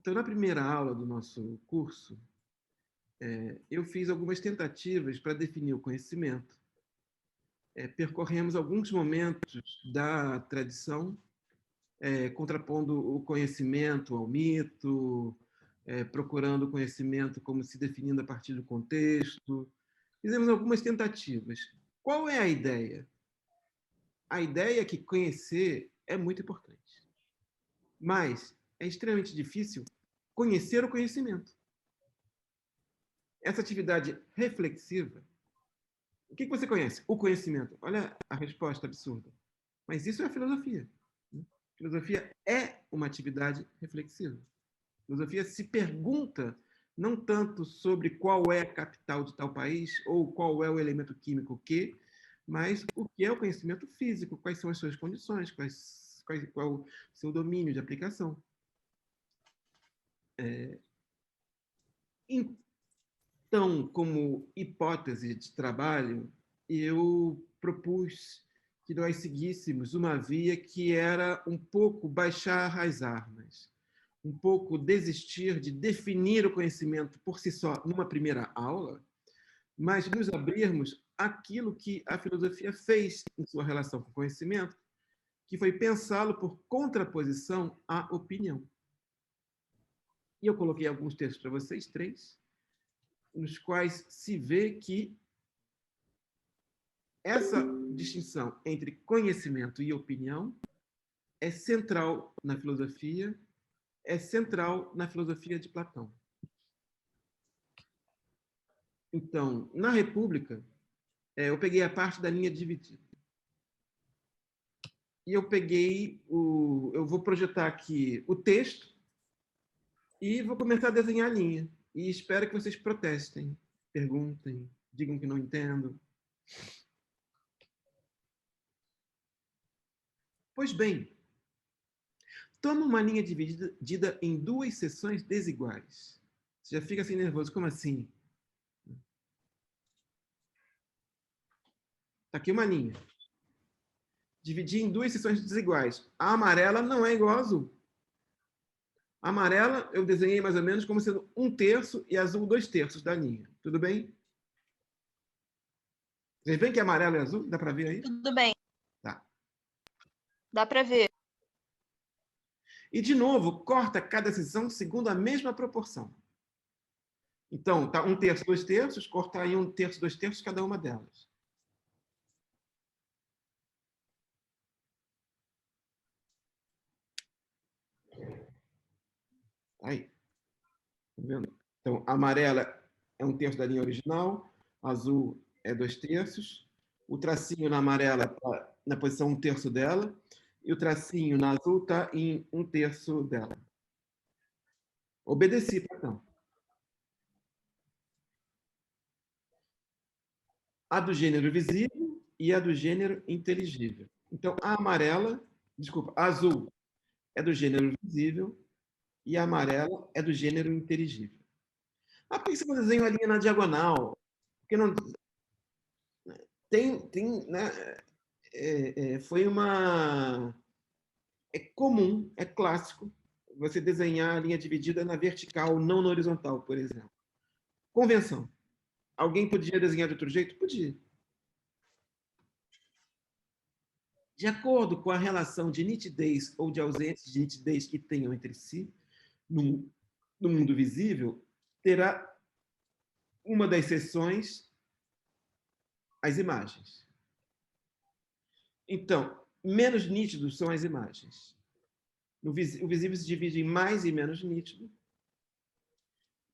Então, na primeira aula do nosso curso, eu fiz algumas tentativas para definir o conhecimento. Percorremos alguns momentos da tradição, contrapondo o conhecimento ao mito, procurando o conhecimento como se definindo a partir do contexto. Fizemos algumas tentativas. Qual é a ideia? A ideia é que conhecer é muito importante. Mas é extremamente difícil conhecer o conhecimento. Essa atividade reflexiva, o que você conhece? O conhecimento. Olha a resposta absurda. Mas isso é a filosofia. A filosofia é uma atividade reflexiva. A filosofia se pergunta não tanto sobre qual é a capital de tal país ou qual é o elemento químico que, mas o que é o conhecimento físico, quais são as suas condições, qual o seu domínio de aplicação. Então, como hipótese de trabalho, eu propus que nós seguíssemos uma via que era um pouco baixar as armas, um pouco desistir de definir o conhecimento por si só numa primeira aula, mas nos abrirmos àquilo que a filosofia fez em sua relação com o conhecimento, que foi pensá-lo por contraposição à opinião. E eu coloquei alguns textos para vocês, 3, nos quais se vê que essa distinção entre conhecimento e opinião é central na filosofia, é central na filosofia de Platão. Então, na República, eu peguei a parte da linha dividida. E eu vou projetar aqui o texto e vou começar a desenhar a linha. E espero que vocês protestem, perguntem, digam que não entendo. Pois bem, toma uma linha dividida em 2 seções desiguais. Você já fica assim nervoso, como assim? Está aqui uma linha. Dividi em 2 seções desiguais. A amarela não é igual à azul. A amarela eu desenhei mais ou menos como sendo 1/3 e azul 2/3 da linha. Tudo bem? Vocês veem que é amarelo e azul? Dá para ver aí? Tudo bem. Tá. Dá para ver. E, de novo, corta cada seção segundo a mesma proporção. Então, tá 1/3, 2/3, cortar em 1/3, 2/3 cada uma delas. Aí. Tá vendo? Então, a amarela é 1/3 da linha original, azul é 2/3, o tracinho na amarela está na posição 1/3 dela, e o tracinho na azul está em 1/3 dela. Obedeci, Platão. A do gênero visível e a do gênero inteligível. Então, a azul é do gênero visível e a amarela é do gênero inteligível. Ah, por que você não desenha a linha na diagonal? Porque não tem, né? Foi uma... É comum, é clássico, você desenhar a linha dividida na vertical, não na horizontal, por exemplo. Convenção. Alguém podia desenhar de outro jeito? Podia. De acordo com a relação de nitidez ou de ausência de nitidez que tenham entre si, no mundo visível, terá uma das seções as imagens. Então, menos nítidos são as imagens. O visível se divide em mais e menos nítido. O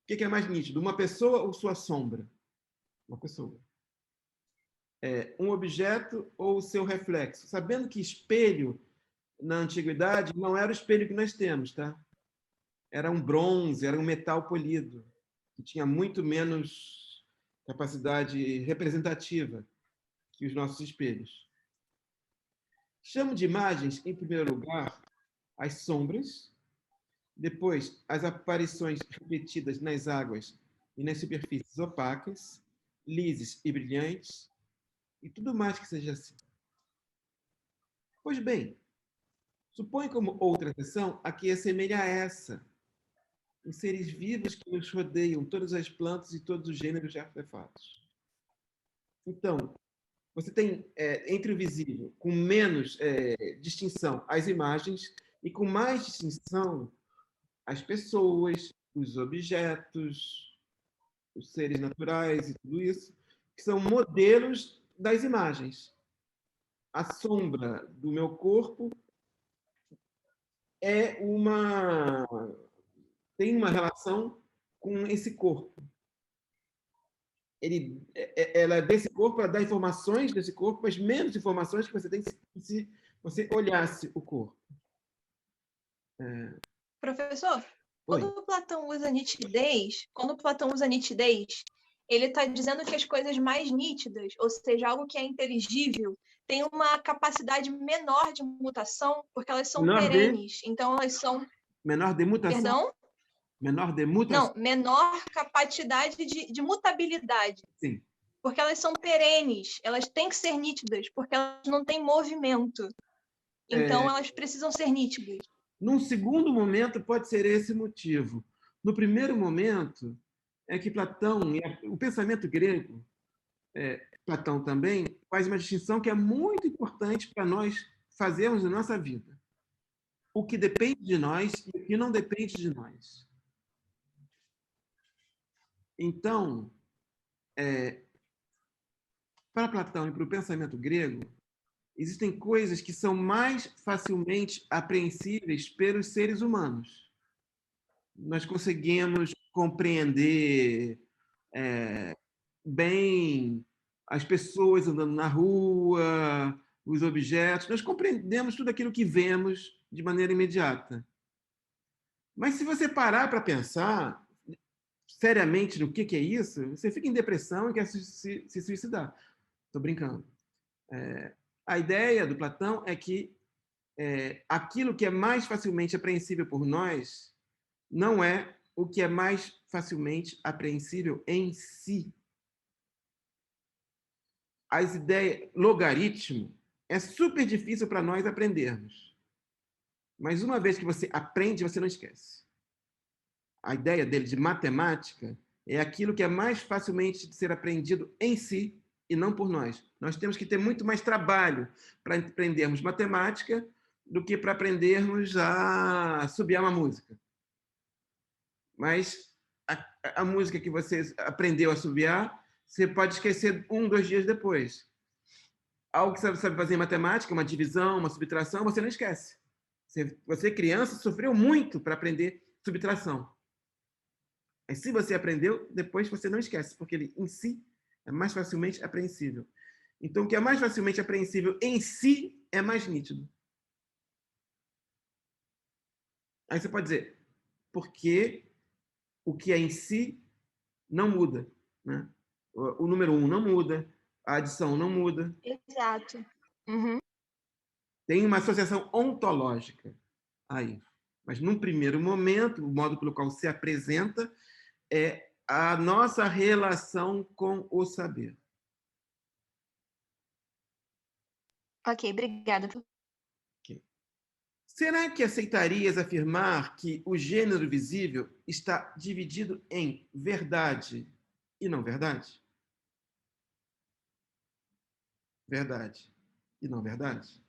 que é mais nítido? Uma pessoa ou sua sombra? Uma pessoa. Um objeto ou o seu reflexo? Sabendo que espelho, na antiguidade, não era o espelho que nós temos, tá? Era um bronze, era um metal polido, que tinha muito menos capacidade representativa que os nossos espelhos. Chamo de imagens, em primeiro lugar, as sombras, depois as aparições repetidas nas águas e nas superfícies opacas, lises e brilhantes, e tudo mais que seja assim. Pois bem, supõe como outra seção a que assemelha a essa, os seres vivos que nos rodeiam, todas as plantas e todos os gêneros de artefatos. Então, você tem, entre o visível, com menos distinção, as imagens, e com mais distinção, as pessoas, os objetos, os seres naturais e tudo isso, que são modelos das imagens. A sombra do meu corpo tem uma relação com esse corpo. Ela é desse corpo, ela dá informações desse corpo, mas menos informações que você tem se você olhasse o corpo. Professor, Oi. quando Platão usa nitidez, ele está dizendo que as coisas mais nítidas, ou seja, algo que é inteligível, tem uma capacidade menor de mutação, porque elas são perenes. Então, elas são... Menor de mutação? Perdão? Menor de mutação? Não, menor capacidade de mutabilidade. Sim. Porque elas são perenes, elas têm que ser nítidas, porque elas não têm movimento. Então, elas precisam ser nítidas. Num segundo momento, pode ser esse motivo. No primeiro momento, é que Platão, o pensamento grego, Platão também, faz uma distinção que é muito importante para nós fazermos na nossa vida. O que depende de nós e o que não depende de nós. Então, para Platão e para o pensamento grego, existem coisas que são mais facilmente apreensíveis pelos seres humanos. Nós conseguimos compreender bem as pessoas andando na rua, os objetos, nós compreendemos tudo aquilo que vemos de maneira imediata. Mas se você parar para pensar seriamente no que é isso, você fica em depressão e quer se suicidar. Estou brincando. A ideia do Platão é que aquilo que é mais facilmente apreensível por nós não é o que é mais facilmente apreensível em si. As ideias, logaritmo, é super difícil para nós aprendermos. Mas uma vez que você aprende, você não esquece. A ideia dele de matemática é aquilo que é mais facilmente de ser aprendido em si e não por nós. Nós temos que ter muito mais trabalho para aprendermos matemática do que para aprendermos a assobiar uma música. Mas a música que você aprendeu a assobiar, você pode esquecer 1, 2 dias depois. Algo que você sabe fazer em matemática, uma divisão, uma subtração, você não esquece. Você criança, sofreu muito para aprender subtração. Mas se você aprendeu, depois você não esquece, porque ele em si é mais facilmente apreensível. Então, o que é mais facilmente apreensível em si é mais nítido. Aí você pode dizer, porque o que é em si não muda, né? O número 1 não muda, a adição não muda. Exato. Uhum. Tem uma associação ontológica aí. Mas, num primeiro momento, o modo pelo qual se apresenta é a nossa relação com o saber. Ok, obrigada. Okay. Será que aceitarias afirmar que o gênero visível está dividido em verdade e não verdade? Verdade e não verdade?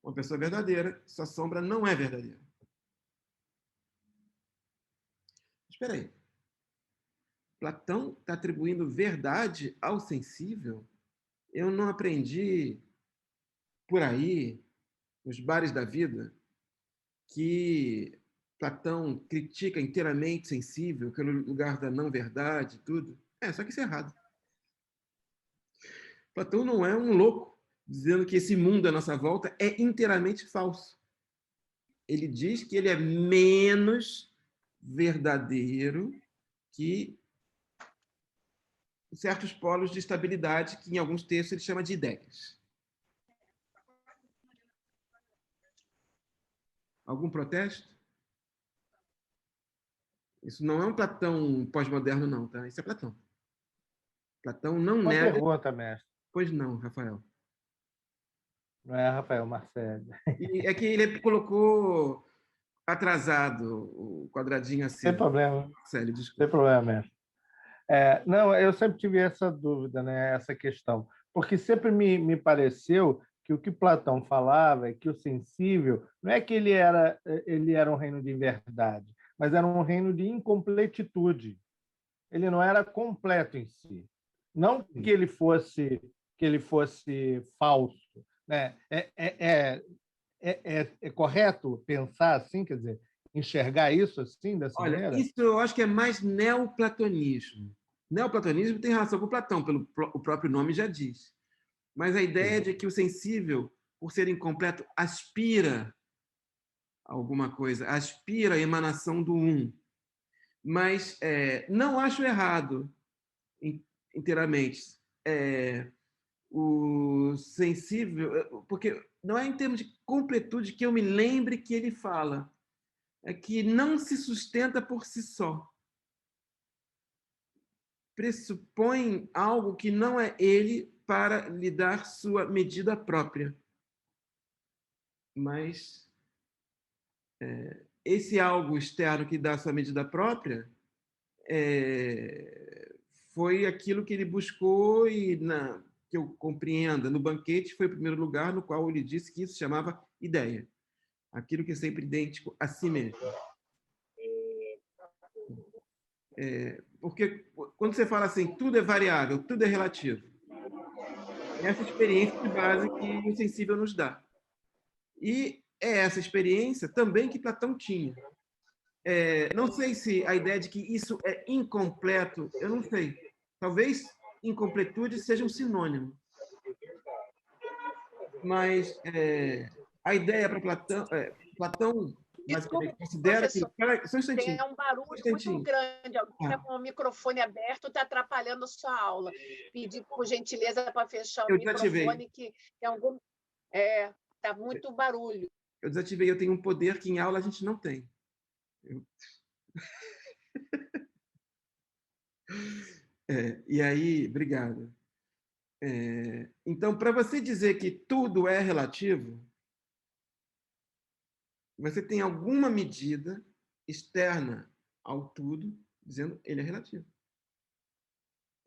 Uma pessoa verdadeira, sua sombra não é verdadeira. Espera aí. Platão está atribuindo verdade ao sensível? Eu não aprendi por aí, nos bares da vida, que Platão critica inteiramente sensível, que é no lugar da não-verdade, tudo. Só que isso é errado. Platão não é um louco dizendo que esse mundo à nossa volta é inteiramente falso. Ele diz que ele é menos verdadeiro que certos polos de estabilidade que, em alguns textos, ele chama de ideias. Algum protesto? Isso não é um Platão pós-moderno, não, tá? Isso é Platão. Platão não Uma nega... pergunta, mestre. Pois não, Rafael. Não é Rafael Marcelo. E é que ele colocou atrasado o quadradinho Sem acima. problema. Célio, desculpa. Sem problema, mestre. Não, eu sempre tive essa dúvida, né, essa questão, porque sempre me pareceu que o que Platão falava é que o sensível não é que ele era um reino de verdade, mas era um reino de incompletitude. Ele não era completo em si. Não que ele fosse falso, né? É correto pensar assim, quer dizer, enxergar isso assim, dessa maneira? Isso eu acho que é mais neoplatonismo. Neoplatonismo tem relação com Platão, o próprio nome já diz. Mas a ideia de que o sensível, por ser incompleto, aspira a alguma coisa, aspira a emanação do um. Mas não acho errado inteiramente. O sensível, porque não é em termos de completude que eu me lembre que ele fala, é que não se sustenta por si só. Pressupõe algo que não é ele para lhe dar sua medida própria. Mas esse algo externo que dá sua medida própria foi aquilo que ele buscou e, que eu compreenda, no banquete foi o primeiro lugar no qual ele disse que isso se chamava ideia. Aquilo que é sempre idêntico a si mesmo. Porque quando você fala assim, tudo é variável, tudo é relativo, é essa experiência de base que o sensível nos dá. E é essa experiência também que Platão tinha. Não sei se a ideia de que isso é incompleto, eu não sei. Talvez incompletude seja um sinônimo. Mas a ideia para Platão, Desculpa, considera professor, que... Só um instantinho. tem um barulho muito grande. Alguém está com o microfone aberto, está atrapalhando a sua aula. Pedir, por gentileza, para fechar o microfone, que tem algum... Está muito barulho. Eu desativei, eu tenho um poder que em aula a gente não tem. E aí, obrigado. Então, para você dizer que tudo é relativo, você tem alguma medida externa ao tudo, dizendo que ele é relativo.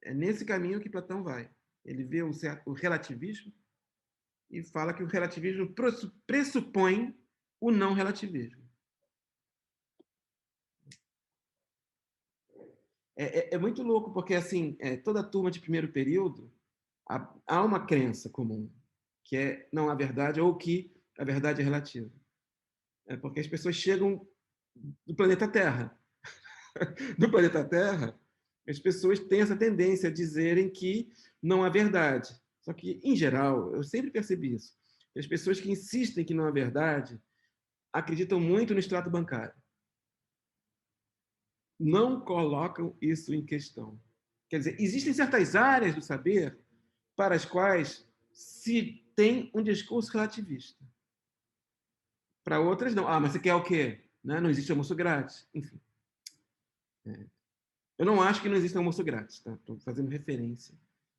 É nesse caminho que Platão vai. Ele vê o relativismo e fala que o relativismo pressupõe o não relativismo. É muito louco, porque assim, toda turma de primeiro período há uma crença comum, que não há verdade, ou que a verdade é relativa. Porque as pessoas chegam do planeta Terra. Do planeta Terra, as pessoas têm essa tendência a dizerem que não há verdade. Só que, em geral, eu sempre percebi isso. As pessoas que insistem que não há verdade acreditam muito no extrato bancário. Não colocam isso em questão. Quer dizer, existem certas áreas do saber para as quais se tem um discurso relativista. Para outras, não. Mas você quer o quê? Não existe almoço grátis. Enfim. Eu não acho que não exista almoço grátis. Estou fazendo referência.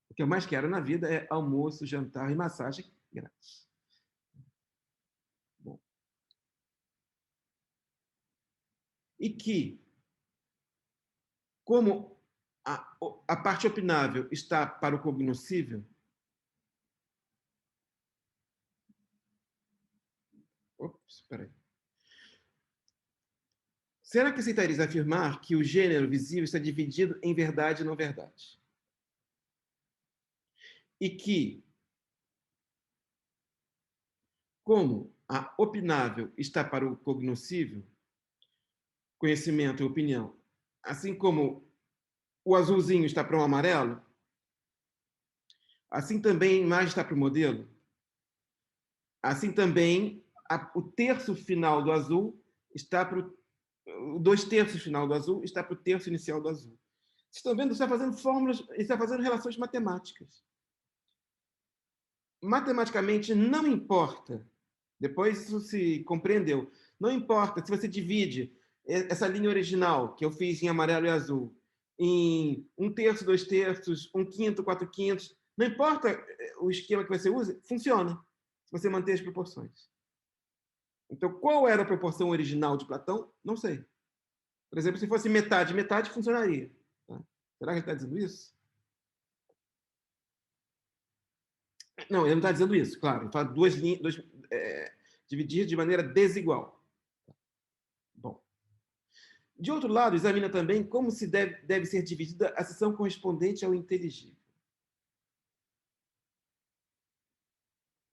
O que eu mais quero na vida é almoço, jantar e massagem grátis. Bom. E que, como a parte opinável está para o cognoscível, espera aí. Será que aceitarias afirmar que o gênero visível está dividido em verdade e não verdade? E que, como a opinável está para o cognoscível, conhecimento e opinião, assim como o azulzinho está para o amarelo, assim também a imagem está para o modelo, assim também o terço final do azul está para o 2/3 final do azul está para o terço inicial do azul. Vocês estão vendo? Você está fazendo fórmulas, está fazendo relações matemáticas. Matematicamente, não importa, depois isso se compreendeu, não importa se você divide essa linha original, que eu fiz em amarelo e azul, em 1/3, 2/3, 1/5, 4/5, não importa o esquema que você use, funciona, se você manter as proporções. Então, qual era a proporção original de Platão? Não sei. Por exemplo, se fosse metade, metade funcionaria. Tá? Será que ele está dizendo isso? Não, ele não está dizendo isso, claro. Ele fala duas linhas, dividir de maneira desigual. Bom. De outro lado, examina também como se deve ser dividida a seção correspondente ao inteligível.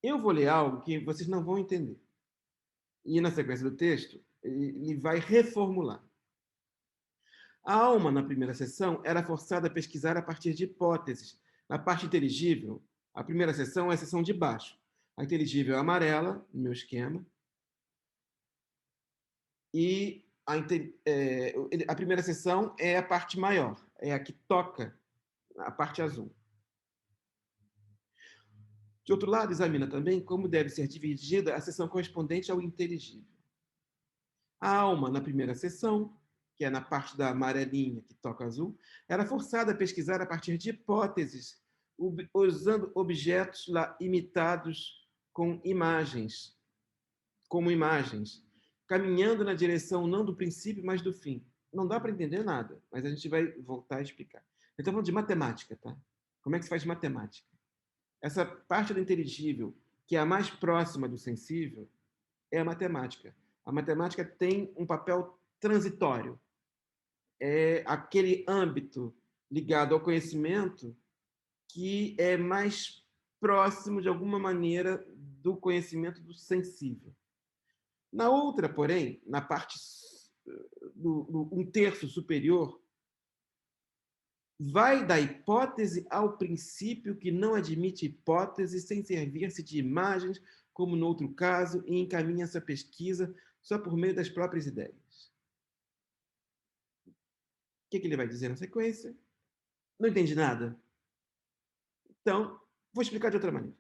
Eu vou ler algo que vocês não vão entender. E, na sequência do texto, ele vai reformular. A alma, na primeira seção, era forçada a pesquisar a partir de hipóteses. Na parte inteligível, a primeira seção é a seção de baixo. A inteligível é amarela, no meu esquema. E a primeira seção é a parte maior, é a que toca a parte azul. De outro lado, examina também como deve ser dividida a seção correspondente ao inteligível. A alma, na primeira seção, que é na parte da amarelinha que toca azul, era forçada a pesquisar a partir de hipóteses, usando objetos lá imitados como imagens, caminhando na direção não do princípio, mas do fim. Não dá para entender nada, mas a gente vai voltar a explicar. Eu estou falando de matemática, tá? Como é que se faz matemática? Essa parte do inteligível, que é a mais próxima do sensível, é a matemática. A matemática tem um papel transitório. É aquele âmbito ligado ao conhecimento que é mais próximo, de alguma maneira, do conhecimento do sensível. Na outra, porém, na parte do 1/3 superior, vai da hipótese ao princípio que não admite hipótese sem servir-se de imagens, como no outro caso, e encaminha essa pesquisa só por meio das próprias ideias. O que ele vai dizer na sequência? Não entendi nada? Então, vou explicar de outra maneira.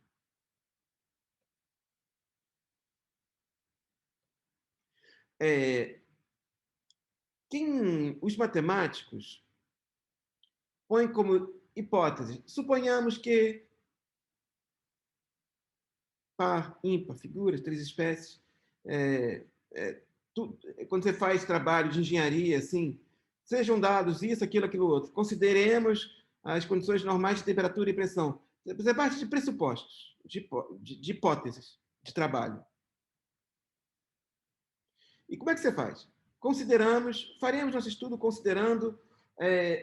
Os matemáticos põem como hipótese, suponhamos que par, ímpar, figuras, 3 espécies, quando você faz trabalho de engenharia, assim, sejam dados isso, aquilo, outro. Consideremos as condições normais de temperatura e pressão. Você parte de pressupostos, de hipóteses de trabalho. E como é que você faz? Faremos nosso estudo considerando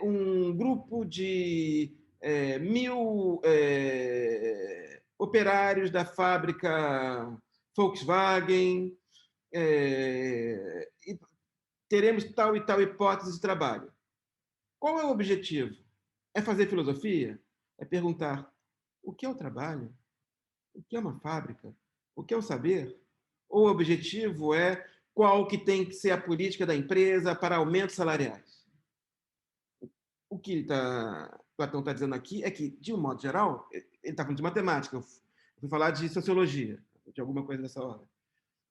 um grupo de 1000 operários da fábrica Volkswagen, e teremos tal e tal hipótese de trabalho. Qual é o objetivo? É fazer filosofia? É perguntar o que é o trabalho? O que é uma fábrica? O que é o saber? Ou o objetivo é qual que tem que ser a política da empresa para aumentos salariais? O que Platão está dizendo aqui é que, de um modo geral, ele está falando de matemática, eu fui falar de sociologia, de alguma coisa dessa hora.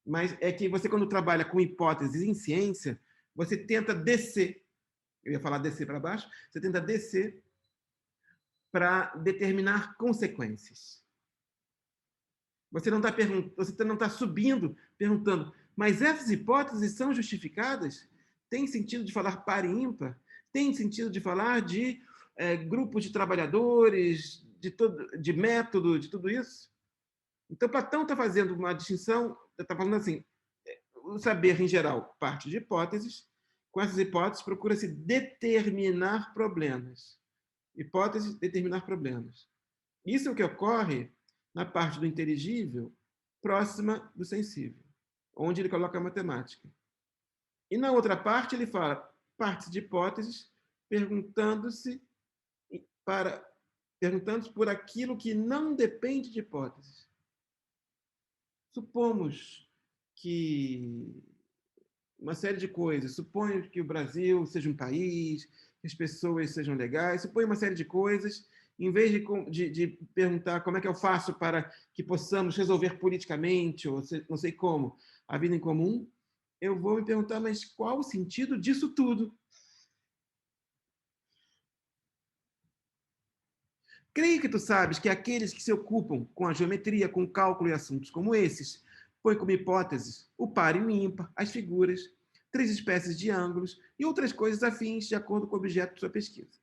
Mas é que você, quando trabalha com hipóteses em ciência, você tenta descer, eu ia falar descer para baixo, você tenta descer para determinar consequências. Você não está subindo perguntando, mas essas hipóteses são justificadas? Tem sentido de falar par e ímpar? Tem sentido de falar de grupos de trabalhadores, de método, de tudo isso? Então, Platão está fazendo uma distinção, está falando assim, o saber, em geral, parte de hipóteses, com essas hipóteses procura-se determinar problemas. Hipóteses, determinar problemas. Isso é o que ocorre na parte do inteligível, próxima do sensível, onde ele coloca a matemática. E na outra parte ele fala partes de hipóteses, perguntando-se por aquilo que não depende de hipóteses. Supomos que uma série de coisas, suponho que o Brasil seja um país, que as pessoas sejam legais, suponho uma série de coisas, em vez de perguntar como é que eu faço para que possamos resolver politicamente, ou não sei como, a vida em comum, eu vou me perguntar, mas qual o sentido disso tudo? Creio que tu sabes que aqueles que se ocupam com a geometria, com o cálculo e assuntos como esses, põe como hipóteses o par e o ímpar, as figuras, 3 espécies de ângulos e outras coisas afins de acordo com o objeto de sua pesquisa.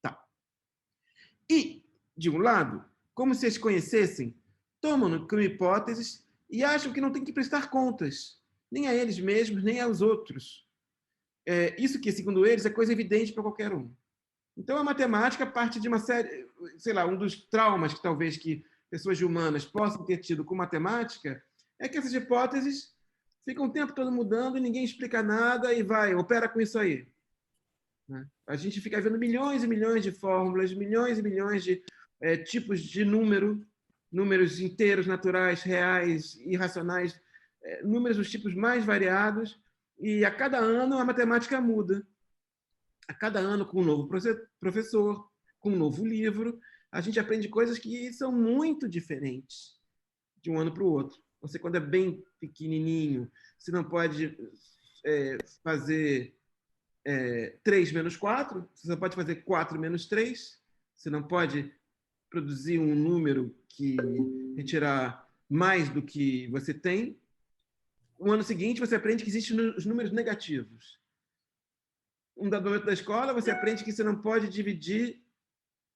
Tá. E, de um lado, como se as conhecessem, tomam como hipóteses e acham que não tem que prestar contas, nem a eles mesmos, nem aos outros. Isso que, segundo eles, é coisa evidente para qualquer um. Então, a matemática parte de uma série, sei lá, um dos traumas que talvez que pessoas de humanas possam ter tido com matemática é que essas hipóteses ficam o tempo todo mudando e ninguém explica nada e vai, opera com isso aí. A gente fica vendo milhões e milhões de fórmulas, milhões e milhões de tipos de números inteiros, naturais, reais, irracionais, números dos tipos mais variados, e a cada ano a matemática muda. A cada ano, com um novo professor, com um novo livro, a gente aprende coisas que são muito diferentes de um ano para o outro. Você, quando é bem pequenininho, você não pode fazer 3 menos 4, você só pode fazer 4 menos 3, você não pode produzir um número que retirar mais do que você tem. No ano seguinte, você aprende que existem os números negativos. Um dado momento da escola, você aprende que você não pode dividir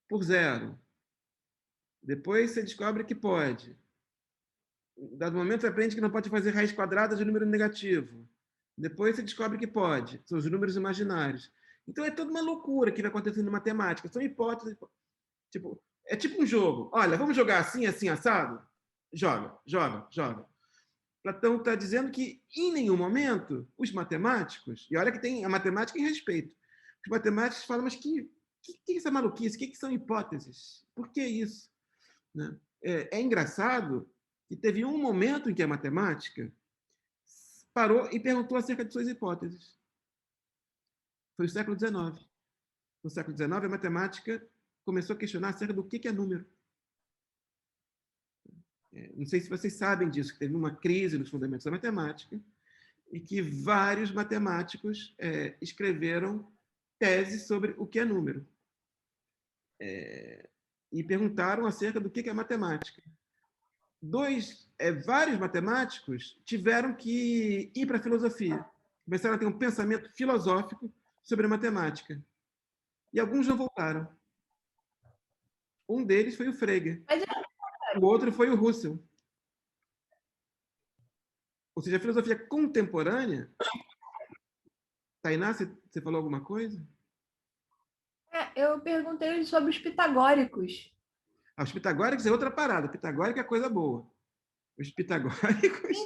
por 0. Depois você descobre que pode. Em dado momento, você aprende que não pode fazer raiz quadrada de número negativo. Depois você descobre que pode. São os números imaginários. Então, é toda uma loucura que vai acontecendo na matemática. São hipóteses. É tipo um jogo. Olha, vamos jogar assim, assim, assado? Joga, joga, joga. Platão está dizendo que, em nenhum momento, os matemáticos, e olha que tem a matemática em respeito, os matemáticos falam, mas que é essa maluquice? O que são hipóteses? Por que isso? Né? É engraçado que teve um momento em que a matemática parou e perguntou acerca de suas hipóteses. Foi o século XIX. No século XIX, a matemática começou a questionar acerca do que é número. Não sei se vocês sabem disso, que teve uma crise nos fundamentos da matemática e que vários matemáticos escreveram teses sobre o que é número. E perguntaram acerca do que é matemática. Vários matemáticos tiveram que ir para a filosofia. Começaram a ter um pensamento filosófico sobre a matemática. E alguns não voltaram. Um deles foi o Frege. O outro foi o Russell. Ou seja, a filosofia contemporânea... Tainá, você falou alguma coisa? Eu perguntei sobre os pitagóricos. Os pitagóricos é outra parada. Pitagórico é coisa boa. Os pitagóricos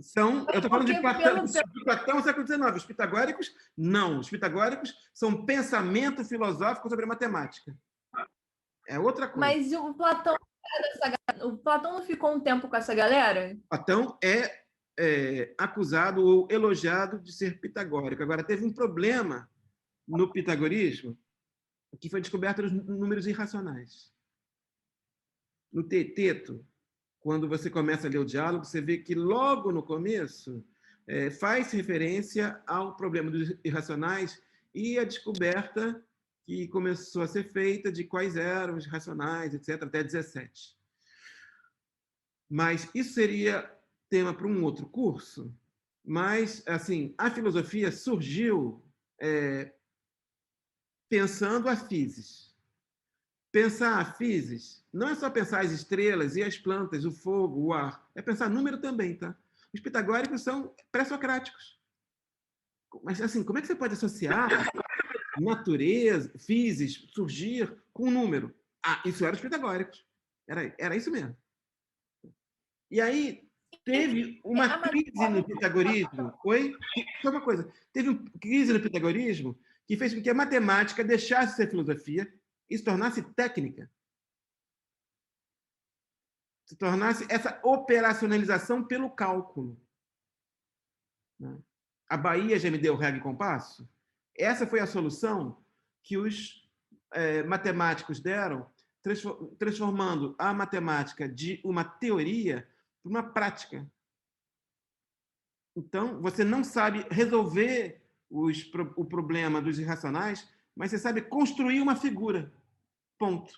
são... Eu estou falando de Platão, século XIX. Os pitagóricos, não. Os pitagóricos são pensamento filosófico sobre a matemática. É outra coisa. Mas o Platão não ficou um tempo com essa galera? Platão é acusado ou elogiado de ser pitagórico. Agora, teve um problema no pitagorismo que foi descoberto os números irracionais. No Teeteto, quando você começa a ler o diálogo, você vê que logo no começo faz referência ao problema dos irracionais e a descoberta que começou a ser feita de quais eram os racionais, etc., até 17. Mas isso seria tema para um outro curso, mas assim, a filosofia surgiu pensando a physis. Pensar a physis não é só pensar as estrelas e as plantas, o fogo, o ar, é pensar número também, tá? Os pitagóricos são pré-socráticos. Mas assim, como é que você pode associar natureza, physis, surgir com um número? Isso era os pitagóricos. Era isso mesmo. E aí teve uma crise no pitagorismo. Oi? Só uma coisa. Teve uma crise no pitagorismo que fez com que a matemática deixasse de ser filosofia e se tornasse técnica. Se tornasse essa operacionalização pelo cálculo. A Bahia já me deu regra e compasso? Essa foi a solução que os matemáticos deram, transformando a matemática de uma teoria para uma prática. Então, você não sabe resolver o problema dos irracionais, mas você sabe construir uma figura. Ponto.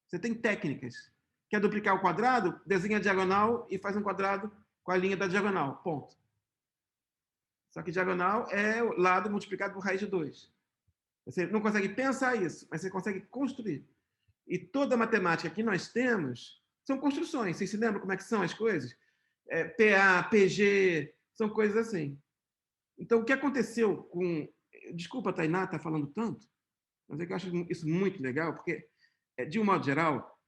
Você tem técnicas. Quer duplicar o quadrado? Desenha a diagonal e faz um quadrado com a linha da diagonal, ponto. Só que diagonal é o lado multiplicado por raiz de 2. Você não consegue pensar isso, mas você consegue construir. E toda a matemática que nós temos são construções. Vocês se lembram como é que são as coisas? PA, PG, são coisas assim. Então, o que aconteceu com... Desculpa a Tainá estar falando tanto, mas é que eu acho isso muito legal, porque, de um modo geral,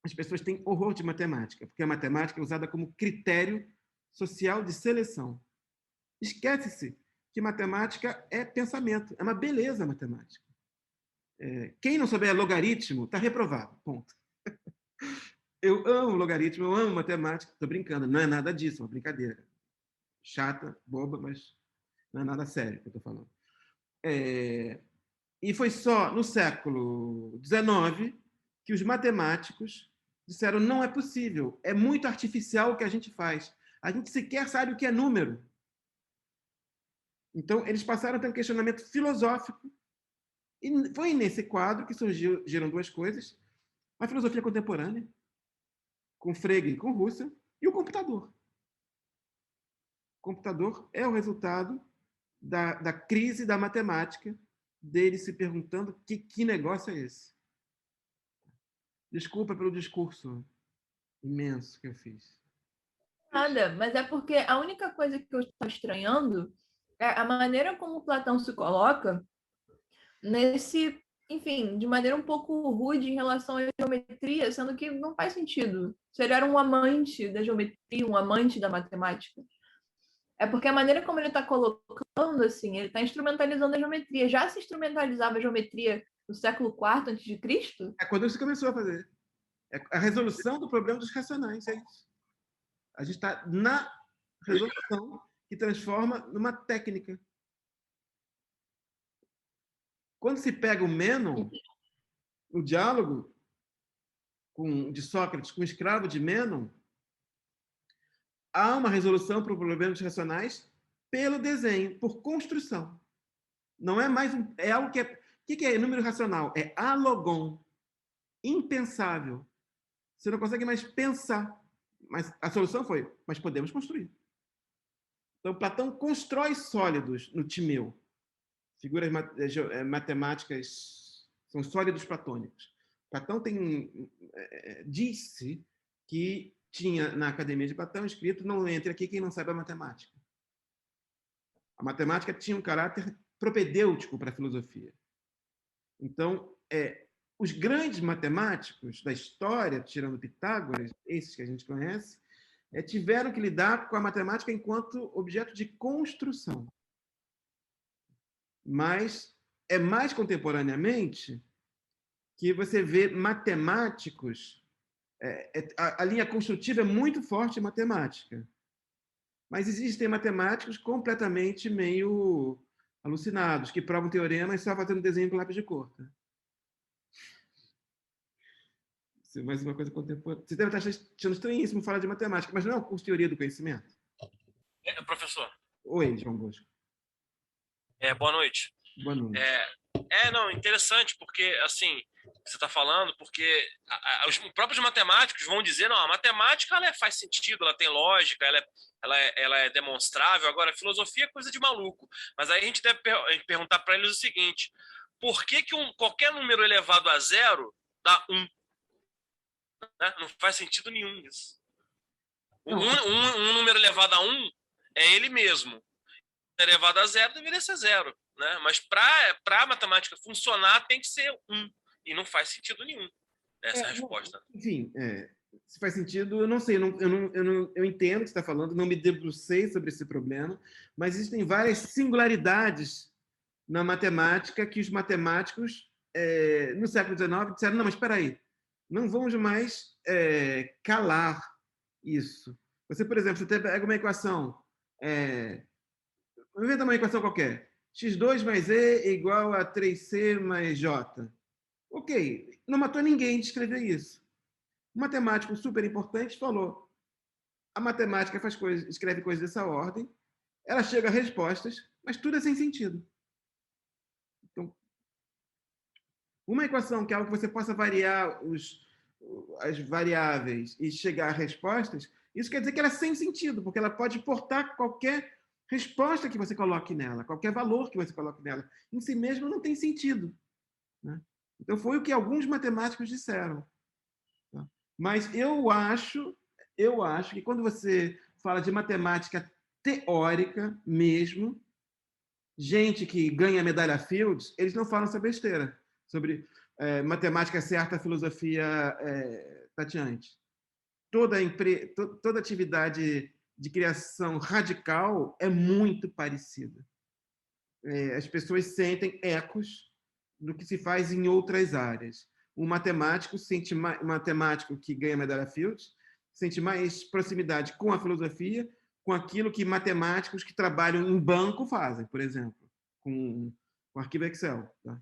as pessoas têm horror de matemática, porque a matemática é usada como critério social de seleção. Esquece-se que matemática é pensamento, é uma beleza a matemática. Quem não souber logaritmo está reprovado, ponto. Eu amo logaritmo, eu amo matemática, estou brincando, não é nada disso, é uma brincadeira. Chata, boba, mas não é nada sério que eu estou falando. E foi só no século XIX que os matemáticos disseram não é possível, é muito artificial o que a gente faz. A gente sequer sabe o que é número. Então, eles passaram a ter um questionamento filosófico e foi nesse quadro que surgiram duas coisas: a filosofia contemporânea, com Frege e com Russell, e o computador. O computador é o resultado da crise da matemática, dele se perguntando que negócio é esse. Desculpa pelo discurso imenso que eu fiz. Nada, mas é porque a única coisa que eu estou estranhando é a maneira como Platão se coloca nesse, enfim, de maneira um pouco rude em relação à geometria, sendo que não faz sentido. Se ele era um amante da geometria, um amante da matemática. É porque a maneira como ele está colocando, assim, ele está instrumentalizando a geometria. Já se instrumentalizava a geometria no século IV a.C.? É quando isso começou a fazer. É a resolução do problema dos racionais, é isso. A gente está na resolução que transforma numa técnica. Quando se pega o Mênon, o diálogo de Sócrates com o escravo de Mênon, há uma resolução para o problema dos racionais pelo desenho, por construção. Não é mais é algo que é... O que é número racional? É alogon, impensável. Você não consegue mais pensar. Mas a solução foi, mas podemos construir. Então, Platão constrói sólidos no Timeu. Figuras matemáticas são sólidos platônicos. Platão disse que tinha na Academia de Platão escrito: não entre aqui quem não sabe a matemática. A matemática tinha um caráter propedêutico para a filosofia. Então, os grandes matemáticos da história, tirando Pitágoras, esses que a gente conhece, tiveram que lidar com a matemática enquanto objeto de construção. Mas é mais contemporaneamente que você vê matemáticos... a linha construtiva é muito forte em matemática. Mas existem matemáticos completamente meio alucinados, que provam teoremas só fazendo desenho com lápis de cor. Tá? Mais uma coisa contemporânea. Você deve estar achando estranhíssimo falar de matemática, mas não é um curso de teoria do conhecimento? Professor. Oi, João Bosco. Boa noite. Boa noite. Não, interessante, porque, assim, você está falando, porque os próprios matemáticos vão dizer, não, a matemática ela faz sentido, ela tem lógica, ela é demonstrável, agora a filosofia é coisa de maluco. Mas aí a gente deve perguntar para eles o seguinte: por que qualquer número elevado a zero dá 1? Né? Não faz sentido nenhum isso. Um número elevado a 1 é ele mesmo. Elevado a zero deveria ser zero. Né? Mas para a matemática funcionar tem que ser 1. E não faz sentido nenhum essa resposta. Enfim, se faz sentido, eu não sei. Eu entendo o que você está falando, não me debrucei sobre esse problema, mas existem várias singularidades na matemática que os matemáticos, no século XIX, disseram: não, mas espera aí, não vamos mais calar isso. Você, por exemplo, você pega uma equação, inventa uma equação qualquer, x2 mais e igual a 3c mais j. Ok, não matou ninguém de escrever isso. Um matemático super importante falou: a matemática escreve coisas dessa ordem, ela chega a respostas, mas tudo é sem sentido. Então, uma equação que é algo que você possa variar as variáveis e chegar a respostas Isso quer dizer que ela é sem sentido, porque ela pode portar qualquer resposta que você coloque nela, qualquer valor que você coloque nela. Em si mesmo não tem sentido, né? Então, foi o que alguns matemáticos disseram. Tá? Mas eu acho que quando você fala de matemática teórica mesmo, gente que ganha medalha Fields, eles não falam essa besteira sobre matemática certa, filosofia tateante. Toda atividade de criação radical é muito parecida. As pessoas sentem ecos do que se faz em outras áreas. O matemático que ganha medalha Fields sente mais proximidade com a filosofia, com aquilo que matemáticos que trabalham em banco fazem, por exemplo, com arquivo Excel. Tá?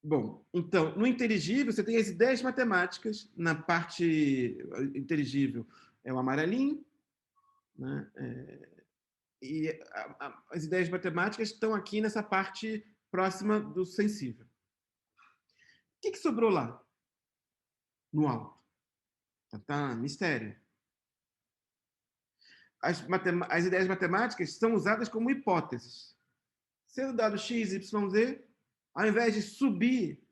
Bom, então, no inteligível, você tem as ideias matemáticas. Na parte inteligível é o amarelinho, né? E as ideias matemáticas estão aqui nessa parte próxima do sensível. O que sobrou lá? No alto. Tá, mistério. As ideias matemáticas são usadas como hipóteses. Sendo dado x, y, z, ao invés de subir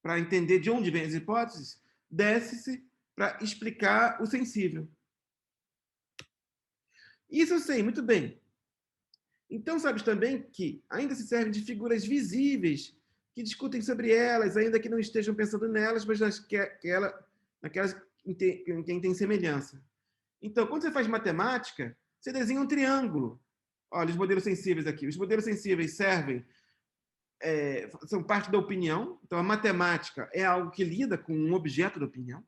para entender de onde vêm as hipóteses, desce-se para explicar o sensível. Isso eu sei muito bem. Então, sabes também que ainda se serve de figuras visíveis que discutem sobre elas, ainda que não estejam pensando nelas, mas naquelas em quem tem semelhança. Então, quando você faz matemática, você desenha um triângulo. Olha, os modelos sensíveis aqui. Os modelos sensíveis são parte da opinião. Então, a matemática é algo que lida com um objeto da opinião.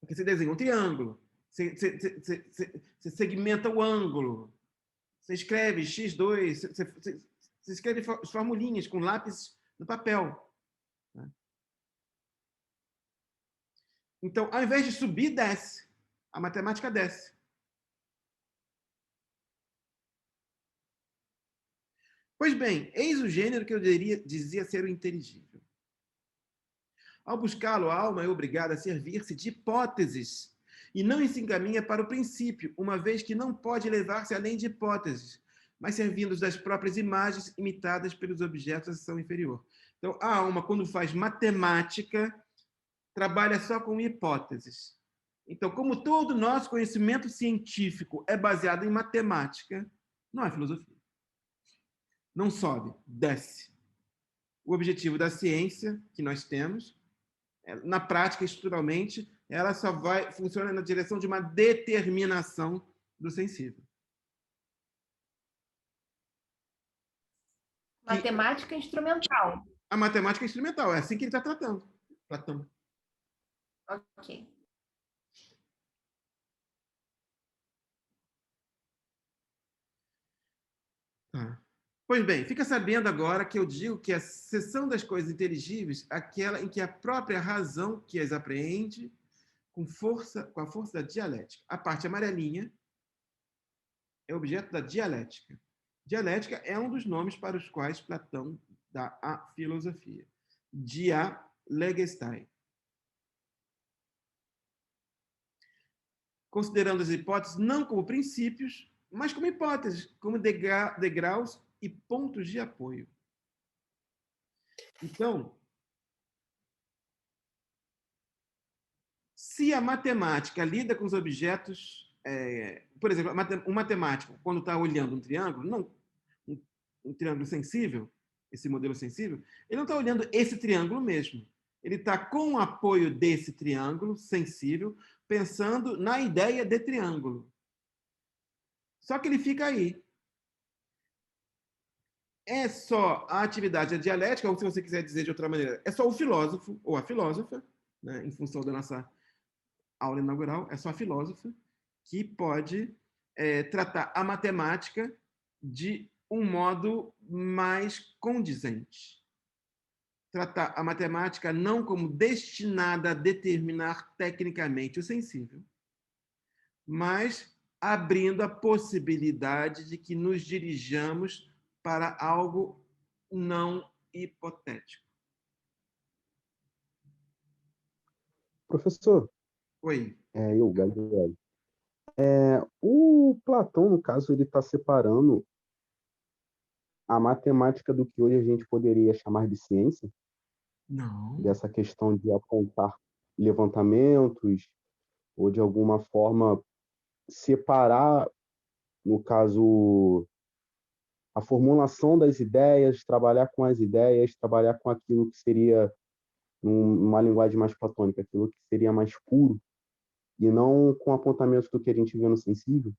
Porque você desenha um triângulo, você segmenta o ângulo, você escreve x2, você escreve formulinhas com lápis no papel. Então, ao invés de subir, desce. A matemática desce. Pois bem, eis o gênero que eu dizia ser o inteligível. Ao buscá-lo, a alma é obrigada a servir-se de hipóteses e não se encaminha para o princípio, uma vez que não pode levar-se além de hipóteses, mas servindo das próprias imagens imitadas pelos objetos da seção inferior. Então, a alma, quando faz matemática, trabalha só com hipóteses. Então, como todo nosso conhecimento científico é baseado em matemática, não é filosofia. Não sobe, desce. O objetivo da ciência que nós temos, na prática, estruturalmente, ela só funciona na direção de uma determinação do sensível. Matemática instrumental. A matemática instrumental, é assim que ele está tratando, Platão. Ok. Tá. Pois bem, fica sabendo agora que eu digo que a seção das coisas inteligíveis é aquela em que a própria razão que as apreende com a força da dialética. A parte amarelinha é objeto da dialética. Dialética é um dos nomes para os quais Platão dá a filosofia. Dialegestai. Considerando as hipóteses não como princípios, mas como hipóteses, como degraus e pontos de apoio. Então, se a matemática lida com os objetos, por exemplo, um matemático, quando está olhando um triângulo, não um triângulo sensível, esse modelo sensível, ele não está olhando esse triângulo mesmo. Ele está com o apoio desse triângulo sensível, pensando na ideia de triângulo. Só que ele fica aí. É só a atividade dialética, ou se você quiser dizer de outra maneira, é só o filósofo ou a filósofa, né, em função da nossa aula inaugural, é só a filósofa que pode tratar a matemática de um modo mais condizente. Tratar a matemática não como destinada a determinar tecnicamente o sensível, mas abrindo a possibilidade de que nos dirijamos para algo não hipotético. Professor, Oi. eu, Gabriel. O Platão, no caso, ele está separando a matemática do que hoje a gente poderia chamar de ciência, Não. dessa questão de apontar levantamentos, ou de alguma forma separar, no caso, a formulação das ideias, trabalhar com as ideias, trabalhar com aquilo que seria, numa linguagem mais platônica, aquilo que seria mais puro, e não com apontamentos do que a gente vê no sensível?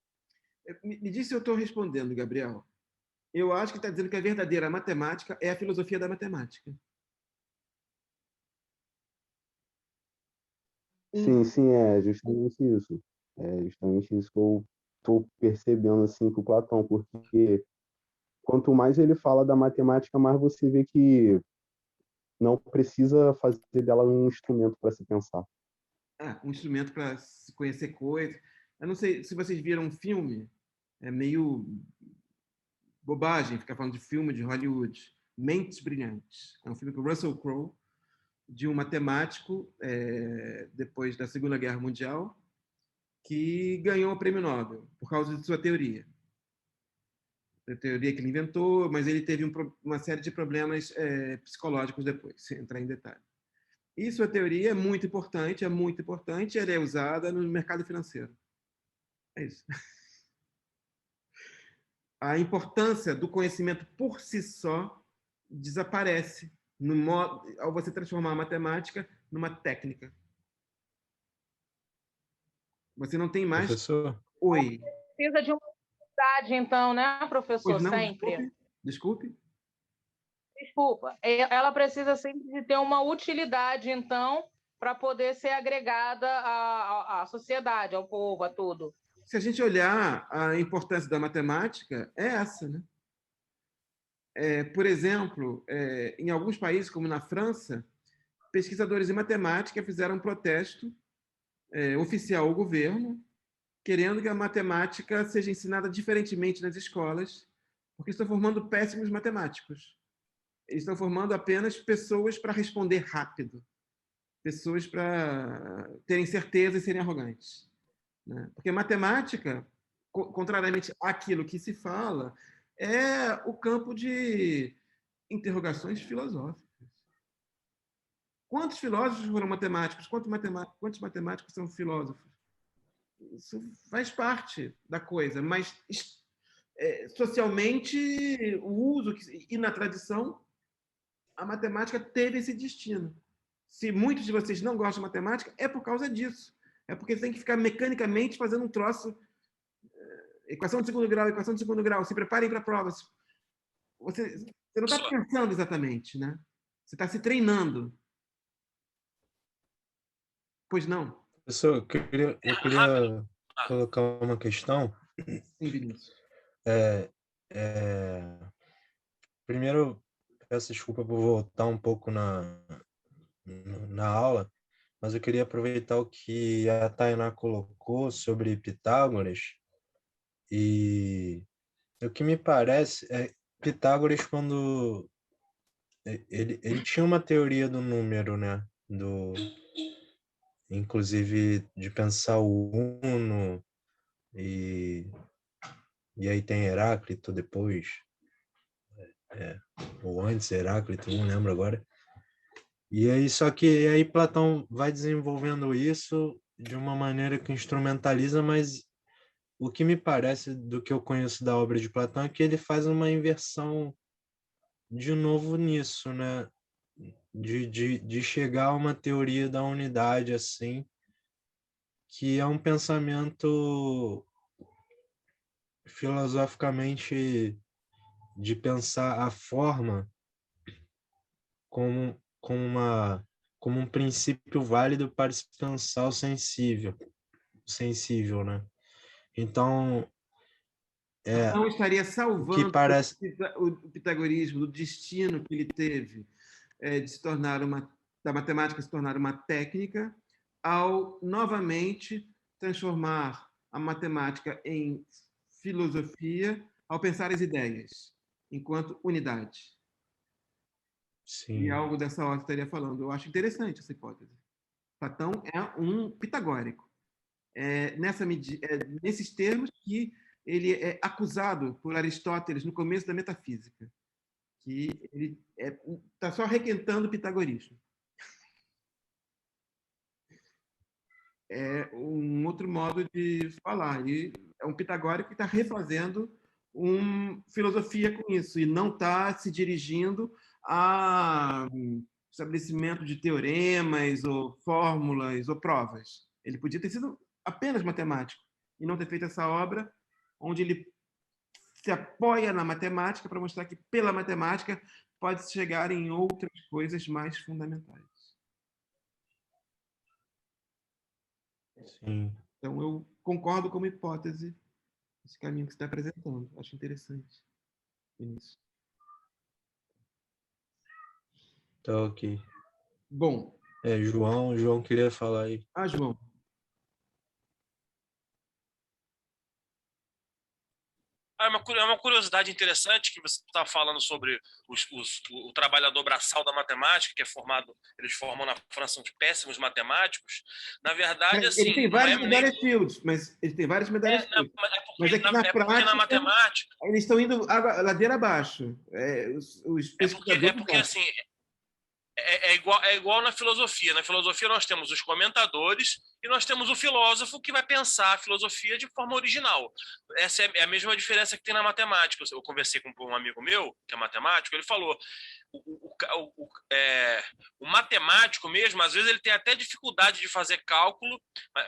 Me diz se eu estou respondendo, Gabriel. Eu acho que está dizendo que a verdadeira matemática é a filosofia da matemática. Sim, é justamente isso. É justamente isso que eu estou percebendo assim, com o Platão, porque quanto mais ele fala da matemática, mais você vê que não precisa fazer dela um instrumento para se pensar. Um instrumento para se conhecer coisas. Eu não sei se vocês viram um filme, é meio bobagem ficar falando de filme de Hollywood, Mentes Brilhantes. É um filme com Russell Crowe, de um matemático, depois da Segunda Guerra Mundial, que ganhou o prêmio Nobel por causa de sua teoria. A teoria que ele inventou, mas ele teve uma série de problemas psicológicos depois, sem entrar em detalhe. E sua teoria é muito importante, e ela é usada no mercado financeiro. É isso. A importância do conhecimento por si só desaparece ao você transformar a matemática numa técnica. Você não tem mais... Professor? Oi. Precisa de uma utilidade, então, né, professor? Pois não, sempre. Desculpe. Desculpa. Ela precisa sempre de ter uma utilidade, então, para poder ser agregada à sociedade, ao povo, a tudo. Se a gente olhar a importância da matemática, é essa, né? Por exemplo, em alguns países, como na França, pesquisadores de matemática fizeram um protesto oficial ao governo, querendo que a matemática seja ensinada diferentemente nas escolas, porque estão formando péssimos matemáticos. Eles estão formando apenas pessoas para responder rápido, pessoas para terem certeza e serem arrogantes. Né? Porque matemática, contrariamente àquilo que se fala, é o campo de interrogações filosóficas. Quantos filósofos foram matemáticos? Quantos matemáticos são filósofos? Isso faz parte da coisa, mas socialmente o uso e na tradição a matemática teve esse destino. Se muitos de vocês não gostam de matemática, é por causa disso. É porque você tem que ficar mecanicamente fazendo um troço, equação de segundo grau, se preparem para provas. Você não está pensando exatamente, né? Você está se treinando. Pois não? Professor, eu queria colocar uma questão. Sim, Vinícius. Primeiro, peço desculpa por voltar um pouco na aula, mas eu queria aproveitar o que a Tainá colocou sobre Pitágoras. E o que me parece é Pitágoras, quando ele tinha uma teoria do número, né? Inclusive de pensar o uno, e aí tem Heráclito depois, ou antes Heráclito, não lembro agora. E aí, só que aí Platão vai desenvolvendo isso de uma maneira que instrumentaliza, mas o que me parece do que eu conheço da obra de Platão é que ele faz uma inversão de novo nisso, né? De chegar a uma teoria da unidade, assim, que é um pensamento filosoficamente de pensar a forma como um princípio válido para se pensar o sensível, né? Então, não estaria salvando o pitagorismo do destino que ele teve de se tornar da matemática se tornar uma técnica, ao novamente transformar a matemática em filosofia, ao pensar as ideias enquanto unidade. Sim. E algo dessa ordem estaria falando. Eu acho interessante essa hipótese. Platão é um pitagórico. Nesses termos que ele é acusado por Aristóteles no começo da metafísica, que ele está só requentando o pitagorismo. É um outro modo de falar. E é um pitagórico que está refazendo filosofia com isso e não está se dirigindo a estabelecimento de teoremas ou fórmulas ou provas. Ele podia ter sido apenas matemático e não ter feito essa obra onde ele se apoia na matemática para mostrar que pela matemática pode chegar em outras coisas mais fundamentais. Sim. Então, eu concordo com a hipótese, esse caminho que você está apresentando. Acho interessante. Isso. Tá ok. Bom. João queria falar aí. João. É uma curiosidade interessante que você está falando sobre o trabalhador braçal da matemática, que é formado, eles formam na França são de péssimos matemáticos. Na verdade, assim, ele tem várias medalhas Fields, mas ele tem várias medalhas Fields. Mas é que na matemática eles estão indo ladeira abaixo. Porque assim, é igual na filosofia. Na filosofia nós temos os comentadores e nós temos o filósofo que vai pensar a filosofia de forma original. Essa é a mesma diferença que tem na matemática. Eu conversei com um amigo meu, que é matemático, ele falou o matemático mesmo, às vezes ele tem até dificuldade de fazer cálculo,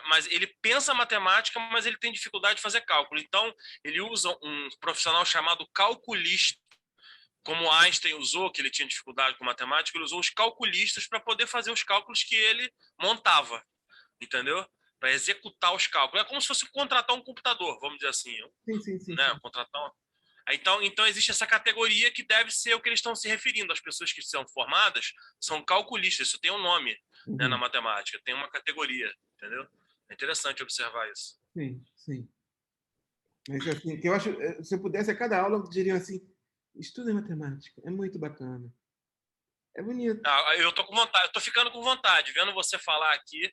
mas ele pensa matemática, mas ele tem dificuldade de fazer cálculo. Então, ele usa um profissional chamado calculista, como Einstein usou, que ele tinha dificuldade com matemática, ele usou os calculistas para poder fazer os cálculos que ele montava, entendeu? Para executar os cálculos. É como se fosse contratar um computador, vamos dizer assim. Sim. Né? Contratar então existe essa categoria que deve ser o que eles estão se referindo. As pessoas que são formadas são calculistas, isso tem um nome, né, na matemática, tem uma categoria, entendeu? É interessante observar isso. Sim. Mas assim, que eu acho, se eu pudesse, a cada aula eu diria assim, estuda matemática, é muito bacana. É bonito. Eu tô com vontade, eu tô ficando com vontade, vendo você falar aqui,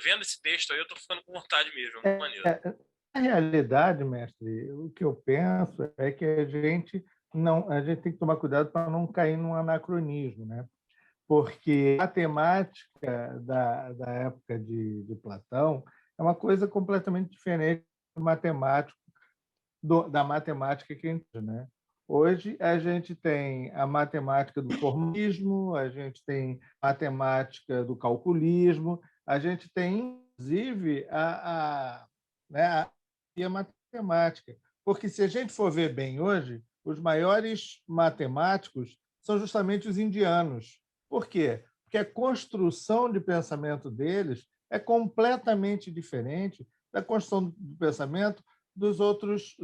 vendo esse texto aí, eu tô ficando com vontade mesmo, muito maneiro. Na realidade, mestre, o que eu penso é que a gente tem que tomar cuidado para não cair num anacronismo, né? Porque a matemática da época de Platão é uma coisa completamente diferente do matemático, da matemática que a gente, né? Hoje a gente tem a matemática do formalismo, a gente tem a matemática do calculismo, a gente tem, inclusive, a matemática. Porque, se a gente for ver bem hoje, os maiores matemáticos são justamente os indianos. Por quê? Porque a construção de pensamento deles é completamente diferente da construção do pensamento das outras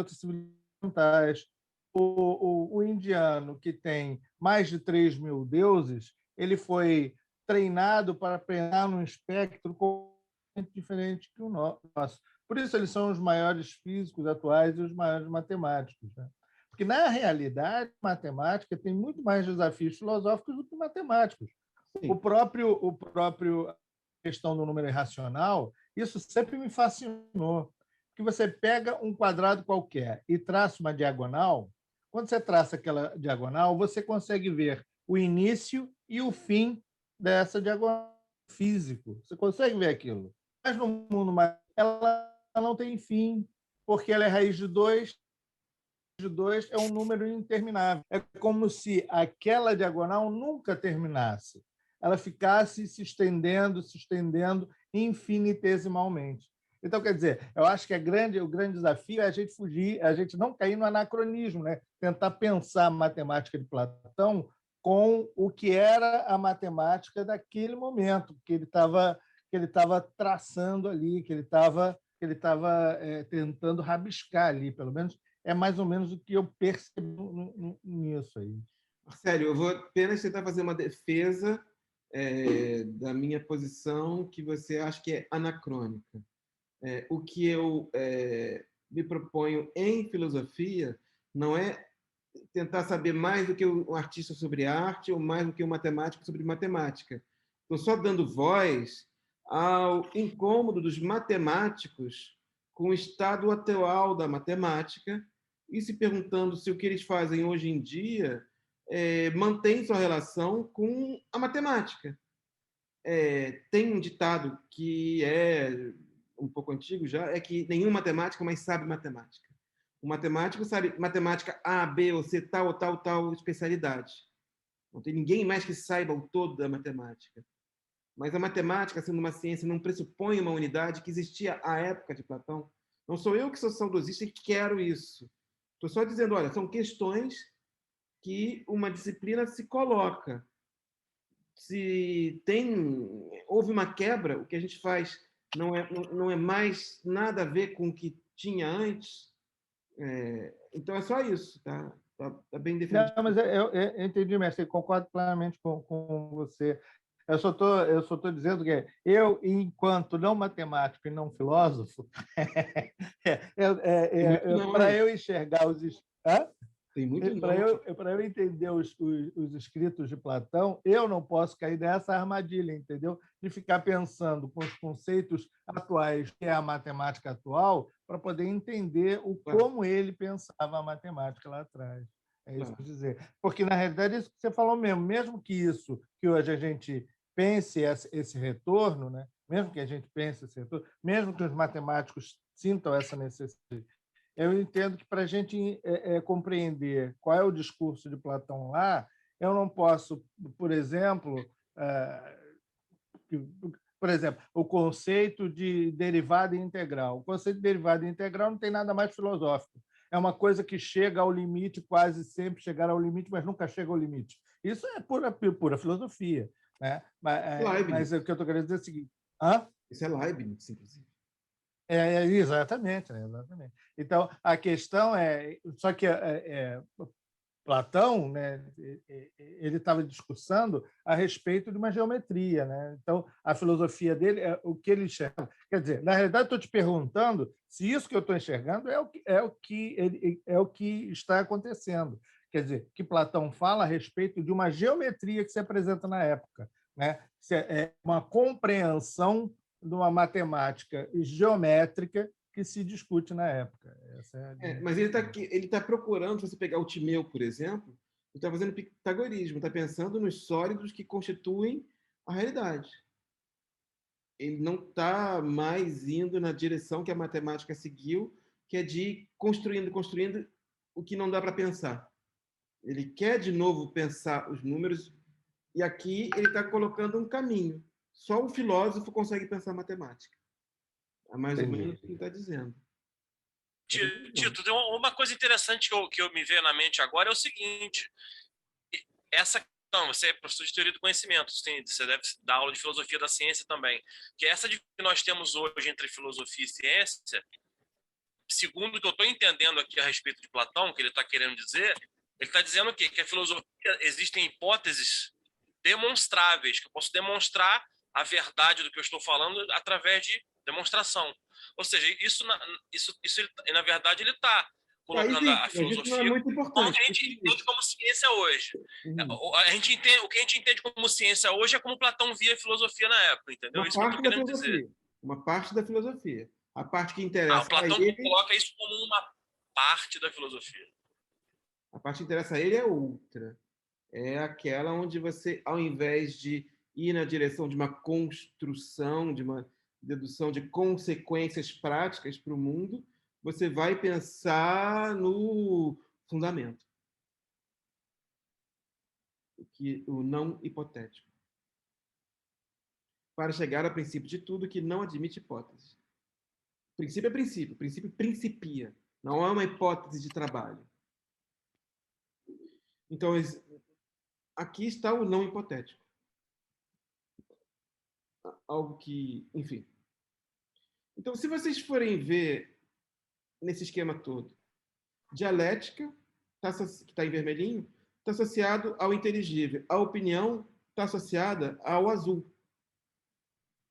civilizações. O indiano, que tem mais de 3.000 deuses, ele foi treinado para pensar num espectro completamente diferente que o nosso. Por isso, eles são os maiores físicos atuais e os maiores matemáticos, né? Porque, na realidade, a matemática tem muito mais desafios filosóficos do que matemáticos. O próprio questão do número irracional, isso sempre me fascinou. Que você pega um quadrado qualquer e traça uma diagonal, quando você traça aquela diagonal, você consegue ver o início e o fim dessa diagonal físico. Você consegue ver aquilo. Mas no mundo matemático, ela não tem fim, porque ela é raiz de 2. De 2 é um número interminável. É como se aquela diagonal nunca terminasse. Ela ficasse se estendendo infinitesimalmente. Então, quer dizer, eu acho que o grande desafio é a gente fugir, a gente não cair no anacronismo, né? Tentar pensar a matemática de Platão com o que era a matemática daquele momento, que ele estava traçando ali, que ele estava tentando rabiscar ali, pelo menos é mais ou menos o que eu percebo nisso aí. Sério, eu vou apenas tentar fazer uma defesa da minha posição que você acha que é anacrônica. O que eu me proponho em filosofia não é tentar saber mais do que um artista sobre arte ou mais do que um matemático sobre matemática. Estou só dando voz ao incômodo dos matemáticos com o estado atual da matemática e se perguntando se o que eles fazem hoje em dia mantém sua relação com a matemática. Tem um ditado que é um pouco antigo já, é que nenhum matemático mais sabe matemática. O matemático sabe matemática A, B ou C, tal ou tal, tal especialidade. Não tem ninguém mais que saiba o todo da matemática. Mas a matemática, sendo uma ciência, não pressupõe uma unidade que existia à época de Platão. Não sou eu que sou saudosista e quero isso. Estou só dizendo, olha, são questões que uma disciplina se coloca. Se houve uma quebra, o que a gente faz não é mais nada a ver com o que tinha antes. Então é só isso, tá bem definido. Não, mas eu entendi, mestre, concordo plenamente com você. Eu só estou dizendo que eu, enquanto não matemático e não filósofo, para eu enxergar os... Para eu entender os escritos de Platão, eu não posso cair nessa armadilha, entendeu? De ficar pensando com os conceitos atuais, que é a matemática atual, para poder entender como ele pensava a matemática lá atrás. É isso que eu quis dizer. Porque, na realidade, é isso que você falou mesmo que hoje a gente pense esse retorno, né? Mesmo que a gente pense esse retorno, mesmo que os matemáticos sintam essa necessidade, eu entendo que para a gente compreender qual é o discurso de Platão lá, eu não posso, por exemplo, o conceito de derivada integral. O conceito de derivada integral não tem nada mais filosófico. É uma coisa que chega ao limite, quase sempre chegar ao limite, mas nunca chega ao limite. Isso é pura filosofia. Né? Mas o que eu estou querendo dizer é o seguinte... Isso é Leibniz, inclusive. Exatamente. Então, a questão é... Só que Platão, né, ele estava discursando a respeito de uma geometria. Né? Então, a filosofia dele é o que ele enxerga. Quer dizer, na realidade, estou te perguntando se isso que eu estou enxergando é o que está acontecendo. Quer dizer, que Platão fala a respeito de uma geometria que se apresenta na época. Né? É uma compreensão de uma matemática geométrica que se discute na época. Mas ele tá procurando, se você pegar o Timeu, por exemplo, ele está fazendo pitagorismo, está pensando nos sólidos que constituem a realidade. Ele não está mais indo na direção que a matemática seguiu, que é de ir construindo o que não dá para pensar. Ele quer, de novo, pensar os números, e aqui ele está colocando um caminho. Só o filósofo consegue pensar matemática. É mais ou menos o que ele está dizendo. Tito, uma coisa interessante que eu me vejo na mente agora é o seguinte: essa questão, você é professor de teoria do conhecimento, você deve dar aula de filosofia da ciência também, que essa que nós temos hoje entre filosofia e ciência, segundo o que eu estou entendendo aqui a respeito de Platão, que ele está querendo dizer, ele está dizendo o quê? Que a filosofia, existem hipóteses demonstráveis, que eu posso demonstrar a verdade do que eu estou falando através de demonstração. Ou seja, isso na verdade, ele está colocando a filosofia como a gente entende como ciência hoje. O que a gente entende como ciência hoje é como Platão via a filosofia na época, entendeu? Isso que eu estou querendo dizer. Uma parte da filosofia. A parte que interessa o Platão coloca isso como uma parte da filosofia. A parte que interessa a ele é outra. É aquela onde você, ao invés de ir na direção de uma construção, de uma dedução de consequências práticas para o mundo, você vai pensar no fundamento. O não hipotético. Para chegar ao princípio de tudo que não admite hipóteses. Princípio é princípio. Princípio principia. Não é uma hipótese de trabalho. Então, aqui está o não hipotético. Algo que, enfim. Então, se vocês forem ver nesse esquema todo, dialética, que está em vermelhinho, está associado ao inteligível. A opinião está associada ao azul,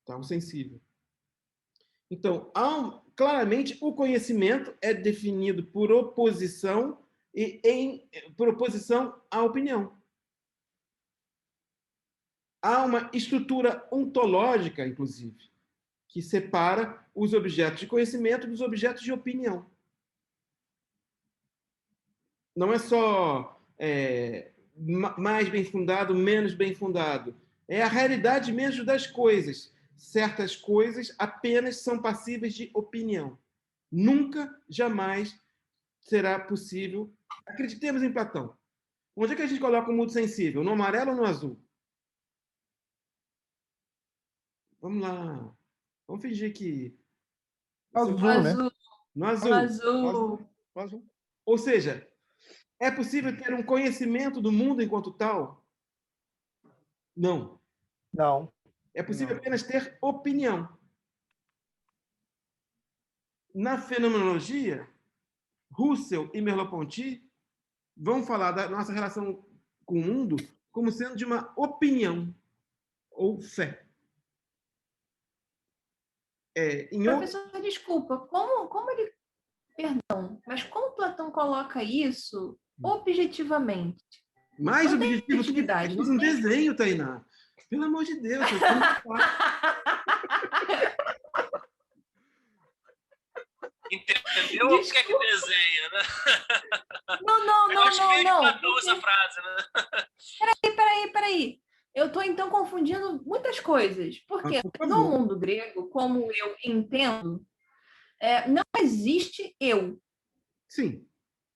tá? O sensível. Então, claramente, o conhecimento é definido por oposição e em proposição à opinião. Há uma estrutura ontológica, inclusive, que separa os objetos de conhecimento dos objetos de opinião. Não é só mais bem fundado, menos bem fundado. É a realidade mesmo das coisas. Certas coisas apenas são passíveis de opinião. Nunca, jamais será possível. Acreditemos em Platão. Onde é que a gente coloca o mundo sensível? No amarelo ou no azul? Vamos lá. Vamos fingir que... Azul, né? No azul. No azul. No azul. Ou seja, é possível ter um conhecimento do mundo enquanto tal? Não. Não. É possível apenas ter opinião. Na fenomenologia, Russell e Merleau-Ponty vão falar da nossa relação com o mundo como sendo de uma opinião ou fé. Professor, desculpa, como ele... Perdão, mas como Platão coloca isso objetivamente? Mais não objetivo que um desenho, Tainá. Pelo amor de Deus. Entendeu o que é que desenha, né? Não. Platão essa frase, né? Peraí. Eu estou, então, confundindo muitas coisas. Porque no mundo grego, como eu entendo, não existe eu. Sim.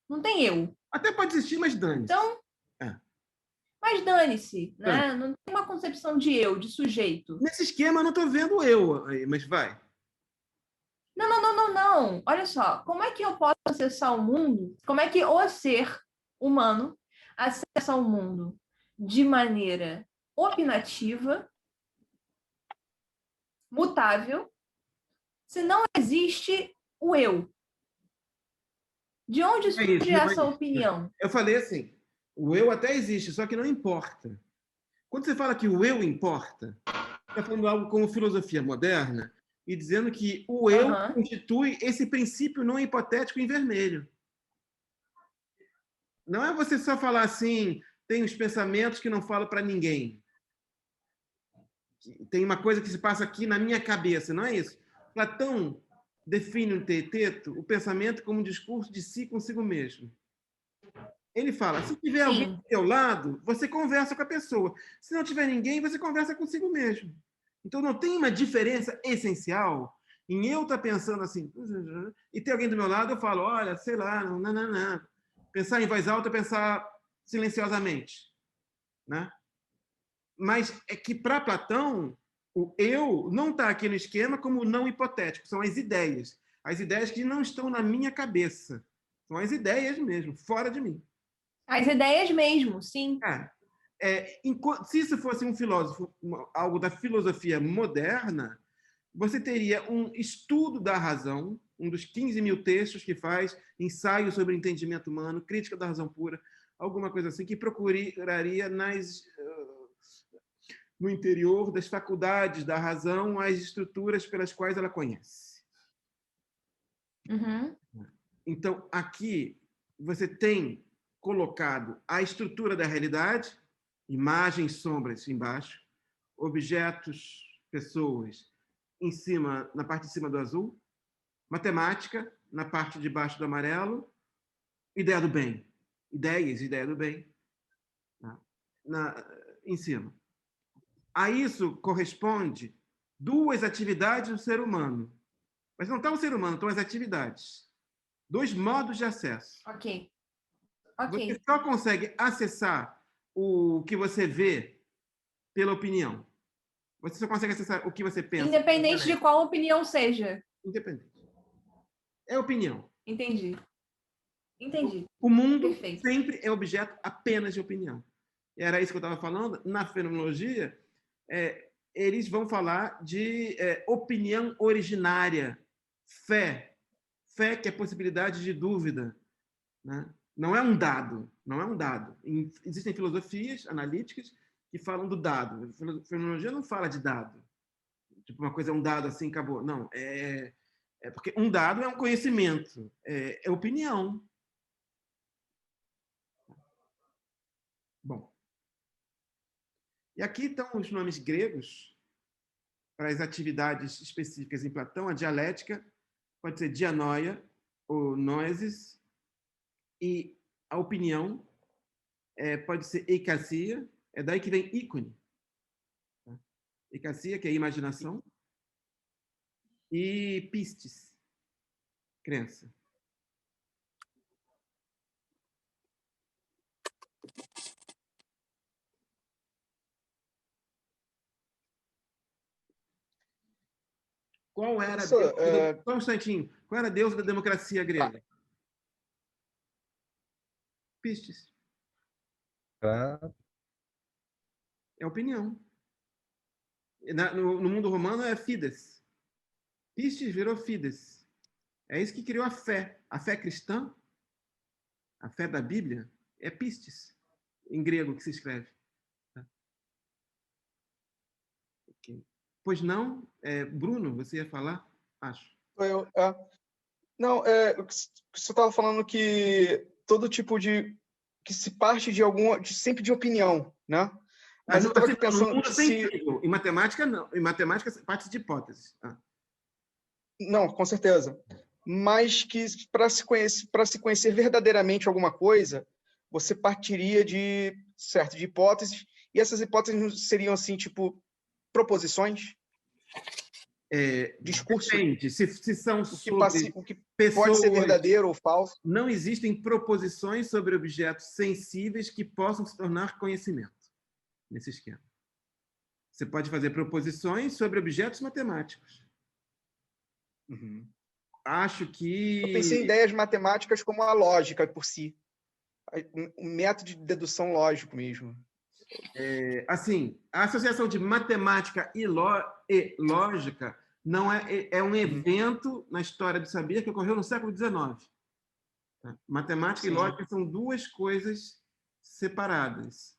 Não tem eu. Até pode existir, mas dane-se. Então, mas dane-se, né? Não tem uma concepção de eu, de sujeito. Nesse esquema eu não estou vendo eu aí, mas vai. Não. Olha só, como é que eu posso acessar o mundo? Como é que o ser humano acessa o mundo de maneira opinativa, mutável, se não existe o eu? De onde surge essa opinião? Eu falei assim, o eu até existe, só que não importa. Quando você fala que o eu importa, está falando algo como filosofia moderna e dizendo que o eu constitui esse princípio não hipotético em vermelho. Não é você só falar assim, tem os pensamentos que não falo para ninguém. Tem uma coisa que se passa aqui na minha cabeça, não é isso? Platão define no Teeteto o pensamento como um discurso de si consigo mesmo. Ele fala, se tiver alguém do seu lado, você conversa com a pessoa. Se não tiver ninguém, você conversa consigo mesmo. Então, não tem uma diferença essencial em eu estar pensando assim, e ter alguém do meu lado, eu falo, olha, sei lá, não. Pensar em voz alta, pensar silenciosamente. Né? Mas é que, para Platão, o eu não está aqui no esquema como não hipotético, são as ideias. As ideias que não estão na minha cabeça. São as ideias mesmo, fora de mim. As ideias mesmo, sim. Se isso fosse um filósofo, algo da filosofia moderna, você teria um estudo da razão, um dos 15 mil textos que faz, ensaio sobre o entendimento humano, crítica da razão pura, alguma coisa assim, que procuraria no interior das faculdades da razão as estruturas pelas quais ela conhece. Então, aqui, você tem colocado a estrutura da realidade, imagens, sombras embaixo, objetos, pessoas em cima, na parte de cima do azul, matemática na parte de baixo do amarelo, ideia do bem, ideia do bem, em cima. A isso corresponde duas atividades do ser humano. Mas não está o ser humano, estão as atividades. Dois modos de acesso. Ok. Você só consegue acessar o que você vê pela opinião. Você só consegue acessar o que você pensa. Independente de qual opinião seja. Independente. É opinião. Entendi. O mundo Perfeito. sempre é objeto apenas de opinião. E era isso que eu estava falando. Na fenomenologia, eles vão falar de opinião originária, fé. Fé que é possibilidade de dúvida. Né? Não é um dado. Existem filosofias analíticas que falam do dado. A fenomenologia não fala de dado. Tipo, uma coisa é um dado assim, acabou. Não, porque um dado é um conhecimento, é opinião. Bom, e aqui estão os nomes gregos para as atividades específicas em Platão. A dialética pode ser dianoia ou noesis, e a opinião pode ser eikasia, é daí que vem ícone. Tá? Eikasia, que é imaginação, e pistis, crença. Qual era Só um instantinho. Qual era a deusa da democracia grega? Pistis. É opinião. No mundo romano é Fides. Pistis virou Fides. É isso que criou a fé. A fé cristã, a fé da Bíblia, é Pistis, em grego que se escreve. Tá? Okay. Pois não, Bruno, você ia falar? Acho. Não, você estava falando que todo tipo de... que se parte sempre de opinião, né? Mas eu estava pensando que Em matemática, não. Em matemática, parte de hipóteses. Não, com certeza. Mas que para se conhecer verdadeiramente alguma coisa, você partiria de hipóteses, e essas hipóteses seriam assim, tipo, proposições? Discurso? Depende. Se são o que pode ser verdadeiro ou falso? Não existem proposições sobre objetos sensíveis que possam se tornar conhecimento, nesse esquema. Você pode fazer proposições sobre objetos matemáticos. Uhum. Acho que... Eu pensei em ideias matemáticas como a lógica por si. Um método de dedução lógico mesmo. Assim, a associação de matemática e lógica não é um evento na história do saber que ocorreu no século XIX. Tá? Matemática e lógica são duas coisas separadas.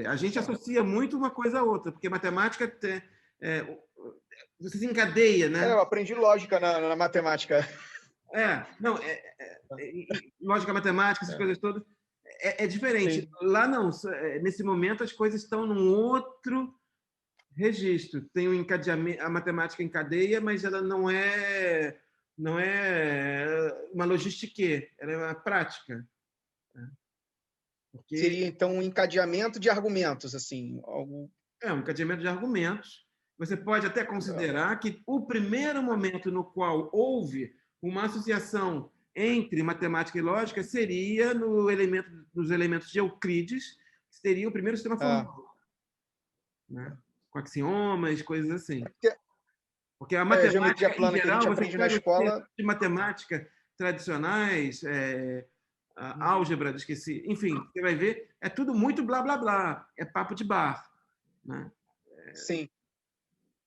A gente associa muito uma coisa à outra, porque matemática você se encadeia, né? Eu aprendi lógica na matemática. Lógica, matemática, essas coisas todas, é diferente. Sim. Lá não, nesse momento as coisas estão num outro registro. Tem um encadeamento, a matemática encadeia, mas ela não é uma logística, ela é uma prática. Porque... Seria, então, um encadeamento de argumentos, assim, algo... um encadeamento de argumentos. Você pode até considerar que o primeiro momento no qual houve uma associação entre matemática e lógica seria nos elementos de Euclides, que seria o primeiro sistema formal. Né? Com axiomas, coisas assim. Porque a matemática, em geral, que a gente aprende na escola... de matemática tradicionais, álgebra, esqueci, enfim, você vai ver, é tudo muito blá, blá, blá. É papo de bar. Né? Sim.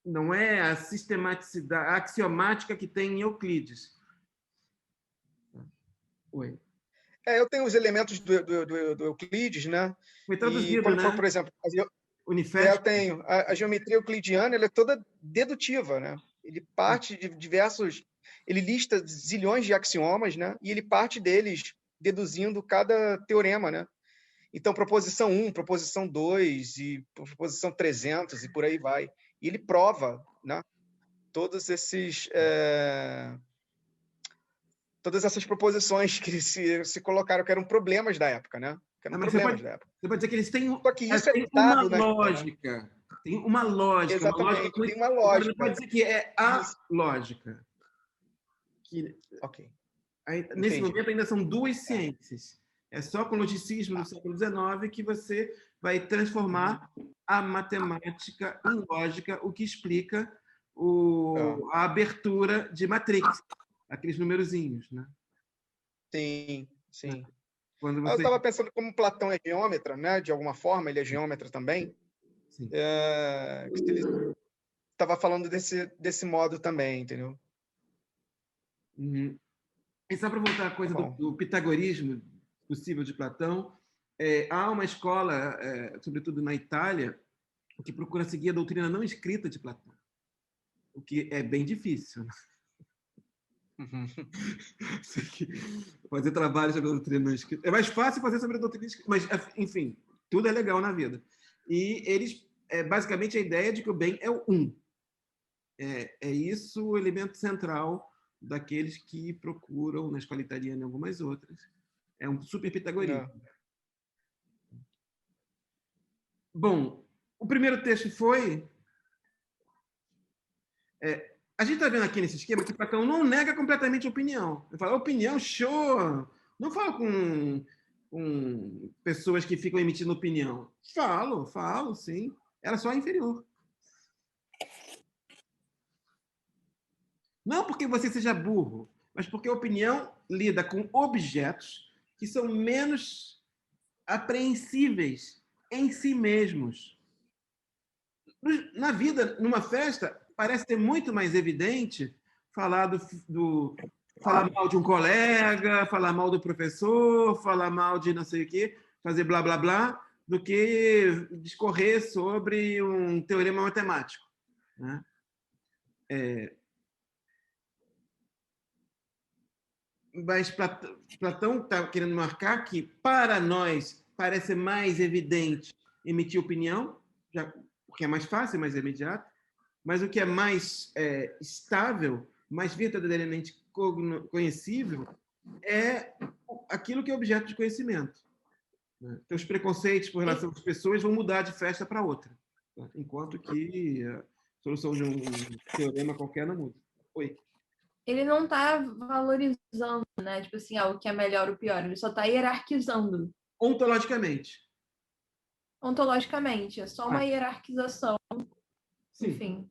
Não é a sistematicidade, a axiomática que tem em Euclides. Oi. Eu tenho os elementos do Euclides, né? Foi traduzido, né? Por exemplo, eu tenho. A geometria euclidiana ela é toda dedutiva, né? Ele parte de diversos... Ele lista zilhões de axiomas, né? E ele parte deles deduzindo cada teorema, né? Então, proposição 1, proposição 2, e proposição 300, e por aí vai. E ele prova, né? Todas essas proposições que se colocaram, que eram problemas da época, né? Que eram problemas da época. Você pode dizer que eles têm, só que isso uma lógica. Né? Tem uma lógica. Exatamente, tem uma lógica. Não pode dizer que é a lógica. Ok. Aí, nesse momento, ainda são duas ciências. É só com o logicismo do século XIX que você vai transformar a matemática em lógica, o que explica a abertura de Matrix, aqueles numerozinhos, né? Sim, sim. Quando Eu estava pensando como Platão é geômetra, né? De alguma forma, ele é geômetra também. Sim. Ele estava falando desse modo também, entendeu? Uhum. E só para voltar à coisa do pitagorismo possível de Platão, há uma escola, sobretudo na Itália, que procura seguir a doutrina não escrita de Platão, o que é bem difícil. Né? Fazer trabalho sobre a doutrina não escrita. É mais fácil fazer sobre a doutrina escrita, mas, enfim, tudo é legal na vida. E eles, basicamente, a ideia de que o bem é o um. É isso o elemento central daqueles que procuram, na escola italiana e algumas outras. É um super pitagorismo. Bom, o primeiro texto foi... a gente está vendo aqui nesse esquema que Platão não nega completamente a opinião. Ele fala, opinião, show! Não fala com pessoas que ficam emitindo opinião. Falo, sim. Era só inferior. Não porque você seja burro, mas porque a opinião lida com objetos que são menos apreensíveis em si mesmos. Na vida, numa festa, parece ser muito mais evidente falar falar mal de um colega, falar mal do professor, falar mal de não sei o quê, fazer blá blá blá, do que discorrer sobre um teorema matemático, né? Mas Platão está querendo marcar que, para nós, parece mais evidente emitir opinião, porque é mais fácil, mais imediato, mas o que é mais estável, mais verdadeiramente conhecível, é aquilo que é objeto de conhecimento. Então, os preconceitos por relação às pessoas vão mudar de festa para outra, enquanto que a solução de um teorema qualquer não muda. Oi. Ele não está valorizando, né? Tipo assim, o que é melhor ou pior. Ele só está hierarquizando. Ontologicamente. Ontologicamente. É só uma hierarquização. Sim. Enfim.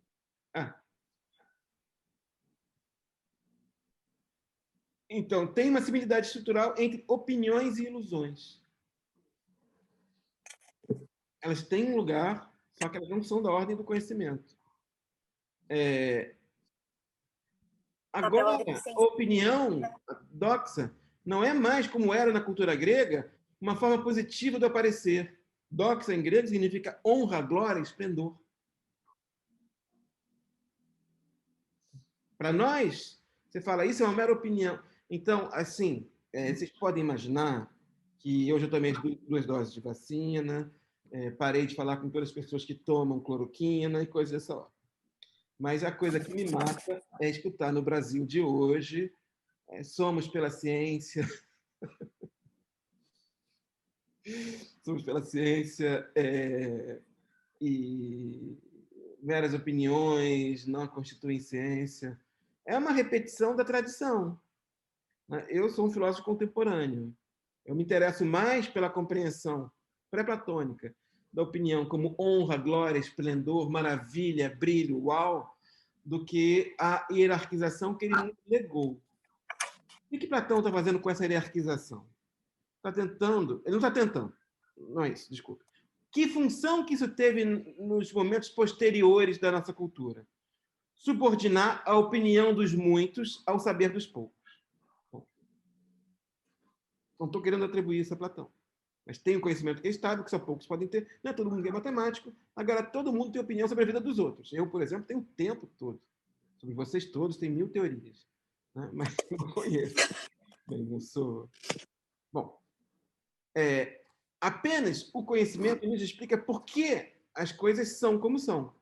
Então, tem uma similaridade estrutural entre opiniões e ilusões. Elas têm um lugar, só que elas não são da ordem do conhecimento. Agora, a opinião, a doxa, não é mais como era na cultura grega, uma forma positiva do aparecer. Doxa, em grego, significa honra, glória, esplendor. Para nós, você fala, isso é uma mera opinião. Então, assim, vocês podem imaginar que hoje eu tomei 2 doses de vacina, parei de falar com todas as pessoas que tomam cloroquina e coisas dessa hora. Mas a coisa que me mata é escutar no Brasil de hoje, somos pela ciência, somos pela ciência e meras opiniões não constituem ciência. É uma repetição da tradição. Eu sou um filósofo contemporâneo. Eu me interesso mais pela compreensão pré-platônica da opinião como honra, glória, esplendor, maravilha, brilho, uau, do que a hierarquização que ele negou. O que Platão está fazendo com essa hierarquização? Está tentando... Ele não está tentando. Não é isso, desculpa. Que função que isso teve nos momentos posteriores da nossa cultura? Subordinar a opinião dos muitos ao saber dos poucos. Bom, não estou querendo atribuir isso a Platão. Mas tem um conhecimento que é estável, que só poucos podem ter. Não é todo mundo que é matemático. Agora, todo mundo tem opinião sobre a vida dos outros. Eu, por exemplo, tenho o tempo todo. Sobre vocês todos, tem 1000 teorias. Né? Mas eu não conheço. Bem, eu sou... Bom, apenas o conhecimento nos explica por que as coisas são como são.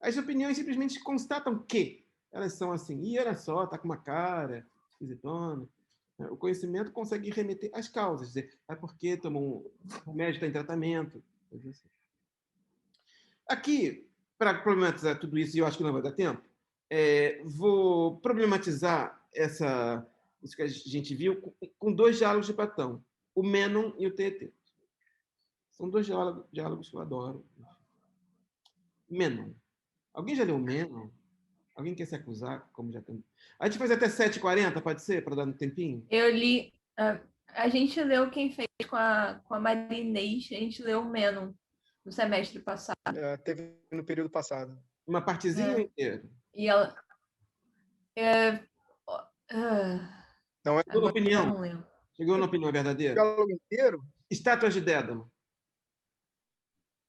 As opiniões simplesmente constatam que elas são assim. E olha só, está com uma cara esquisitona. O conhecimento consegue remeter às causas, dizer, porque o médico está em tratamento. Assim. Aqui, para problematizar tudo isso, e eu acho que não vai dar tempo, vou problematizar isso que a gente viu com 2 diálogos de Platão, o Mênon e o Teeteto. São 2 diálogos que eu adoro. Mênon. Alguém já leu Mênon? Alguém quer se acusar? Como já tem... A gente faz até 7h40, pode ser? Para dar um tempinho? Eu li... a gente leu quem fez com a Marinês, a gente leu o Mênon no semestre passado. Teve no período passado. Uma partezinha inteira? E ela... não é toda opinião. Chegou na opinião verdadeira? O diálogo inteiro? Estátuas de Dédalo.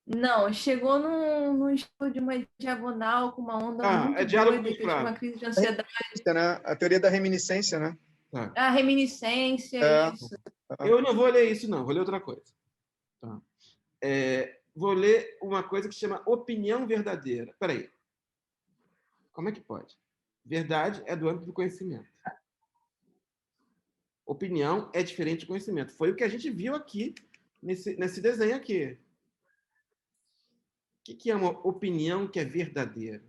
Não, chegou num estilo de uma diagonal com uma onda muito diálogo doida, que uma crise de ansiedade. Né? A teoria da reminiscência, né? A reminiscência, isso. Eu não vou ler isso, não. Vou ler outra coisa. Tá. Vou ler uma coisa que chama opinião verdadeira. Espera aí. Como é que pode? Verdade é do âmbito do conhecimento. Opinião é diferente de conhecimento. Foi o que a gente viu aqui, nesse desenho aqui. O que é uma opinião que é verdadeira?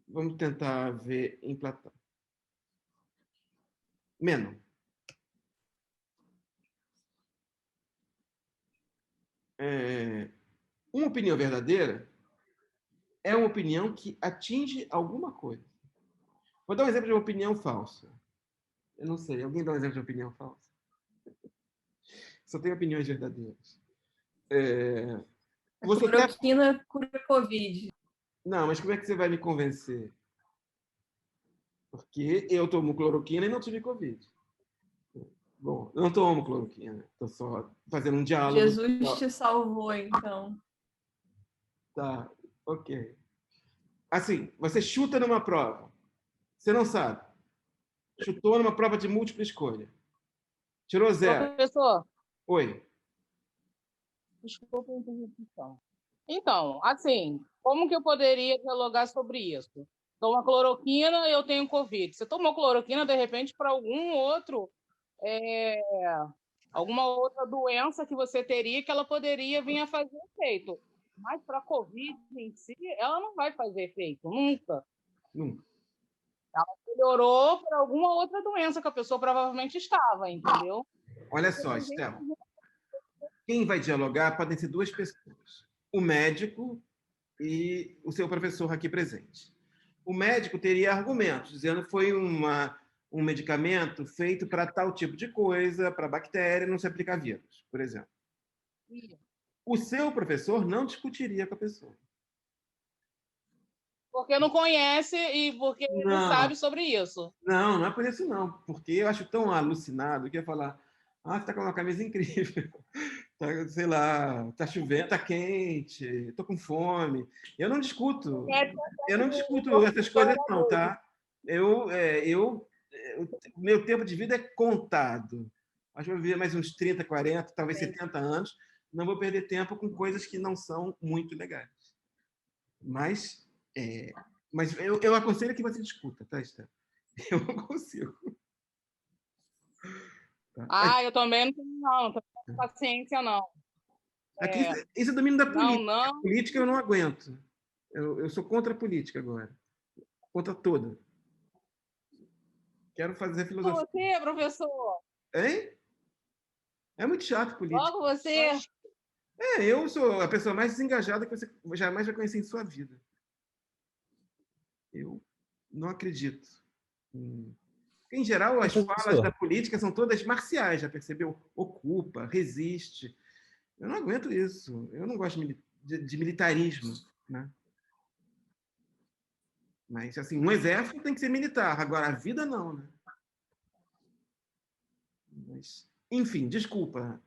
Vamos tentar ver em Platão. Menon. Uma opinião verdadeira é uma opinião que atinge alguma coisa. Vou dar um exemplo de uma opinião falsa. Eu não sei. Alguém dá um exemplo de opinião falsa? Só tem opiniões verdadeiras. Você cloroquina cura Covid. Não, mas como é que você vai me convencer? Porque eu tomo cloroquina e não tive Covid. Bom, eu não tomo cloroquina. Estou só fazendo um diálogo. Jesus te salvou, então. Tá, ok. Assim, você chuta numa prova. Você não sabe. Chutou numa prova de múltipla escolha. Tirou 0. Professor. Oi. Desculpa a interrupção. Então, assim, como que eu poderia dialogar sobre isso? Toma cloroquina e eu tenho Covid. Você tomou cloroquina, de repente, para alguma outra doença que você teria que ela poderia vir a fazer efeito. Mas para a Covid em si, ela não vai fazer efeito, nunca. Nunca. Ela melhorou para alguma outra doença que a pessoa provavelmente estava, entendeu? Olha só, Estela. Quem vai dialogar podem ser duas pessoas. O médico e o seu professor aqui presente. O médico teria argumentos, dizendo que foi um medicamento feito para tal tipo de coisa, para bactéria, não se aplica a vírus, por exemplo. O seu professor não discutiria com a pessoa. Porque não conhece e porque não sabe sobre isso. Não, não é por isso não. Porque eu acho tão alucinado que eu ia falar, você está com uma camisa incrível. Tá, sei lá, tá chovendo, tá quente, tô com fome. Eu não discuto essas coisas não, tá? Meu tempo de vida é contado. Acho que eu vou viver mais uns 30, 40, talvez 70 anos. Não vou perder tempo com coisas que não são muito legais. Mas eu aconselho que você discuta, tá, Esther? Eu não consigo. Tá? Eu também não tenho paciência, não. Aqui, isso é domínio da política. Não. A política eu não aguento. Eu sou contra a política agora. Contra toda. Quero fazer filosofia. Você, professor? Hein? É muito chato política. Logo você. Eu sou a pessoa mais desengajada que você jamais vai conhecer em sua vida. Eu não acredito. Em geral, as falas da política são todas marciais, já percebeu? Ocupa, resiste. Eu não aguento isso. Eu não gosto de militarismo, né? Mas, assim, um exército tem que ser militar. Agora, a vida não, né? Mas, enfim, desculpa.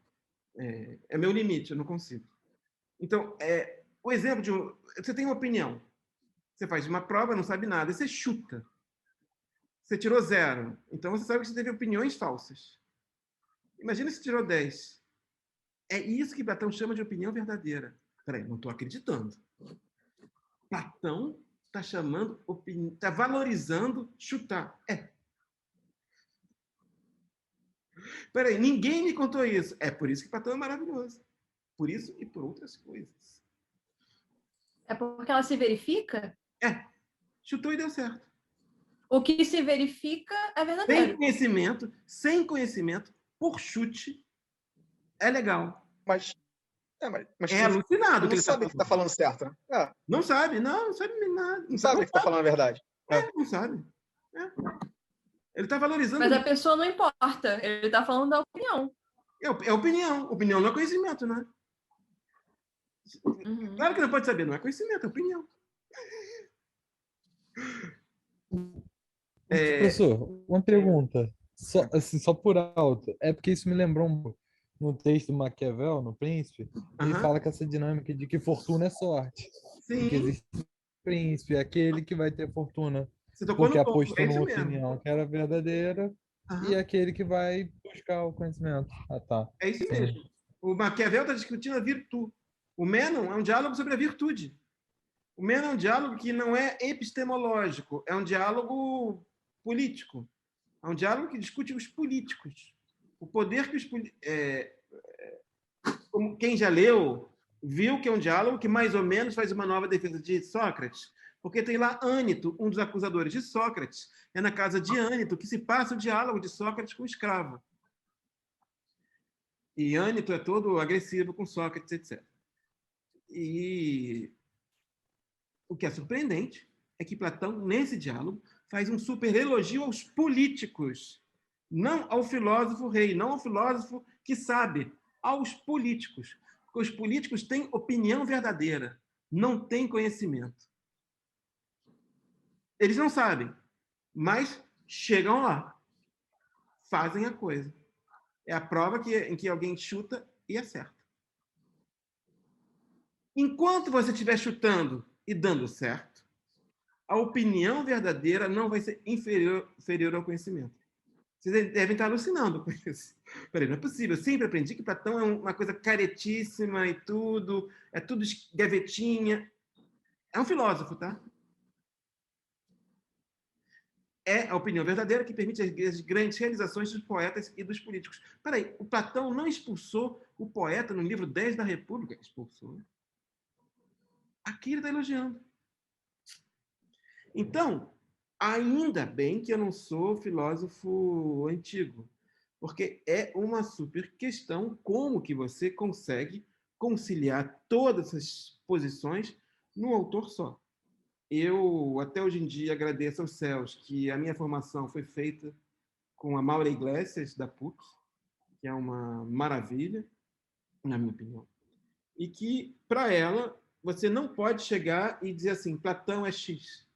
É meu limite, eu não consigo. Então, o exemplo de... Você tem uma opinião. Você faz uma prova, não sabe nada, e você chuta. Você tirou 0. Então, você sabe que você teve opiniões falsas. Imagina se tirou 10. É isso que Platão chama de opinião verdadeira. Peraí, não estou acreditando. Platão está chamando, está valorizando chutar. Peraí, ninguém me contou isso. É por isso que Platão é maravilhoso. Por isso e por outras coisas. É porque ela se verifica? Chutou e deu certo. O que se verifica é verdadeiro. Sem conhecimento, por chute, é legal. Mas alucinado. Não sabe que está falando certo, né? Não sabe nada. Não sabe que está falando a verdade. Não sabe. Ele está valorizando. Mas a pessoa não importa. Ele está falando da opinião. É opinião. Opinião não é conhecimento, né? Uhum. Claro que não pode saber, não é conhecimento, é opinião. Professor, uma pergunta, só por alto, é porque isso me lembrou no texto do Maquiavel, no Príncipe, ele fala que essa dinâmica de que fortuna é sorte. Sim. Que existe príncipe, aquele que vai ter fortuna porque apostou numa opinião que era verdadeira, e aquele que vai buscar o conhecimento. Tá. É isso mesmo. O Maquiavel está discutindo a virtude. O Menon é um diálogo sobre a virtude. O Menon é um diálogo que não é epistemológico, é um diálogo político. É um diálogo que discute os políticos. O poder que os como quem já leu, viu que é um diálogo que mais ou menos faz uma nova defesa de Sócrates, porque tem lá Ânito, um dos acusadores de Sócrates, é na casa de Ânito que se passa o diálogo de Sócrates com o escravo. E Ânito é todo agressivo com Sócrates, etc. E o que é surpreendente é que Platão, nesse diálogo, faz um super elogio aos políticos, não ao filósofo rei, não ao filósofo que sabe, aos políticos. Porque os políticos têm opinião verdadeira, não têm conhecimento. Eles não sabem, mas chegam lá, fazem a coisa. É a prova em que alguém chuta e acerta. Enquanto você estiver chutando e dando certo, a opinião verdadeira não vai ser inferior ao conhecimento. Vocês devem estar alucinando com isso. Peraí, não é possível. Eu sempre aprendi que Platão é uma coisa caretíssima e tudo, é tudo gavetinha. É um filósofo, tá? É a opinião verdadeira que permite as grandes realizações dos poetas e dos políticos. Peraí, o Platão não expulsou o poeta no livro 10 da República? Expulsou. Aqui ele está elogiando. Então, ainda bem que eu não sou filósofo antigo, porque é uma super questão como que você consegue conciliar todas essas posições num autor só. Eu, até hoje em dia, agradeço aos céus que a minha formação foi feita com a Maura Iglesias, da PUC, que é uma maravilha, na minha opinião, e que, para ela, você não pode chegar e dizer assim, Platão é X.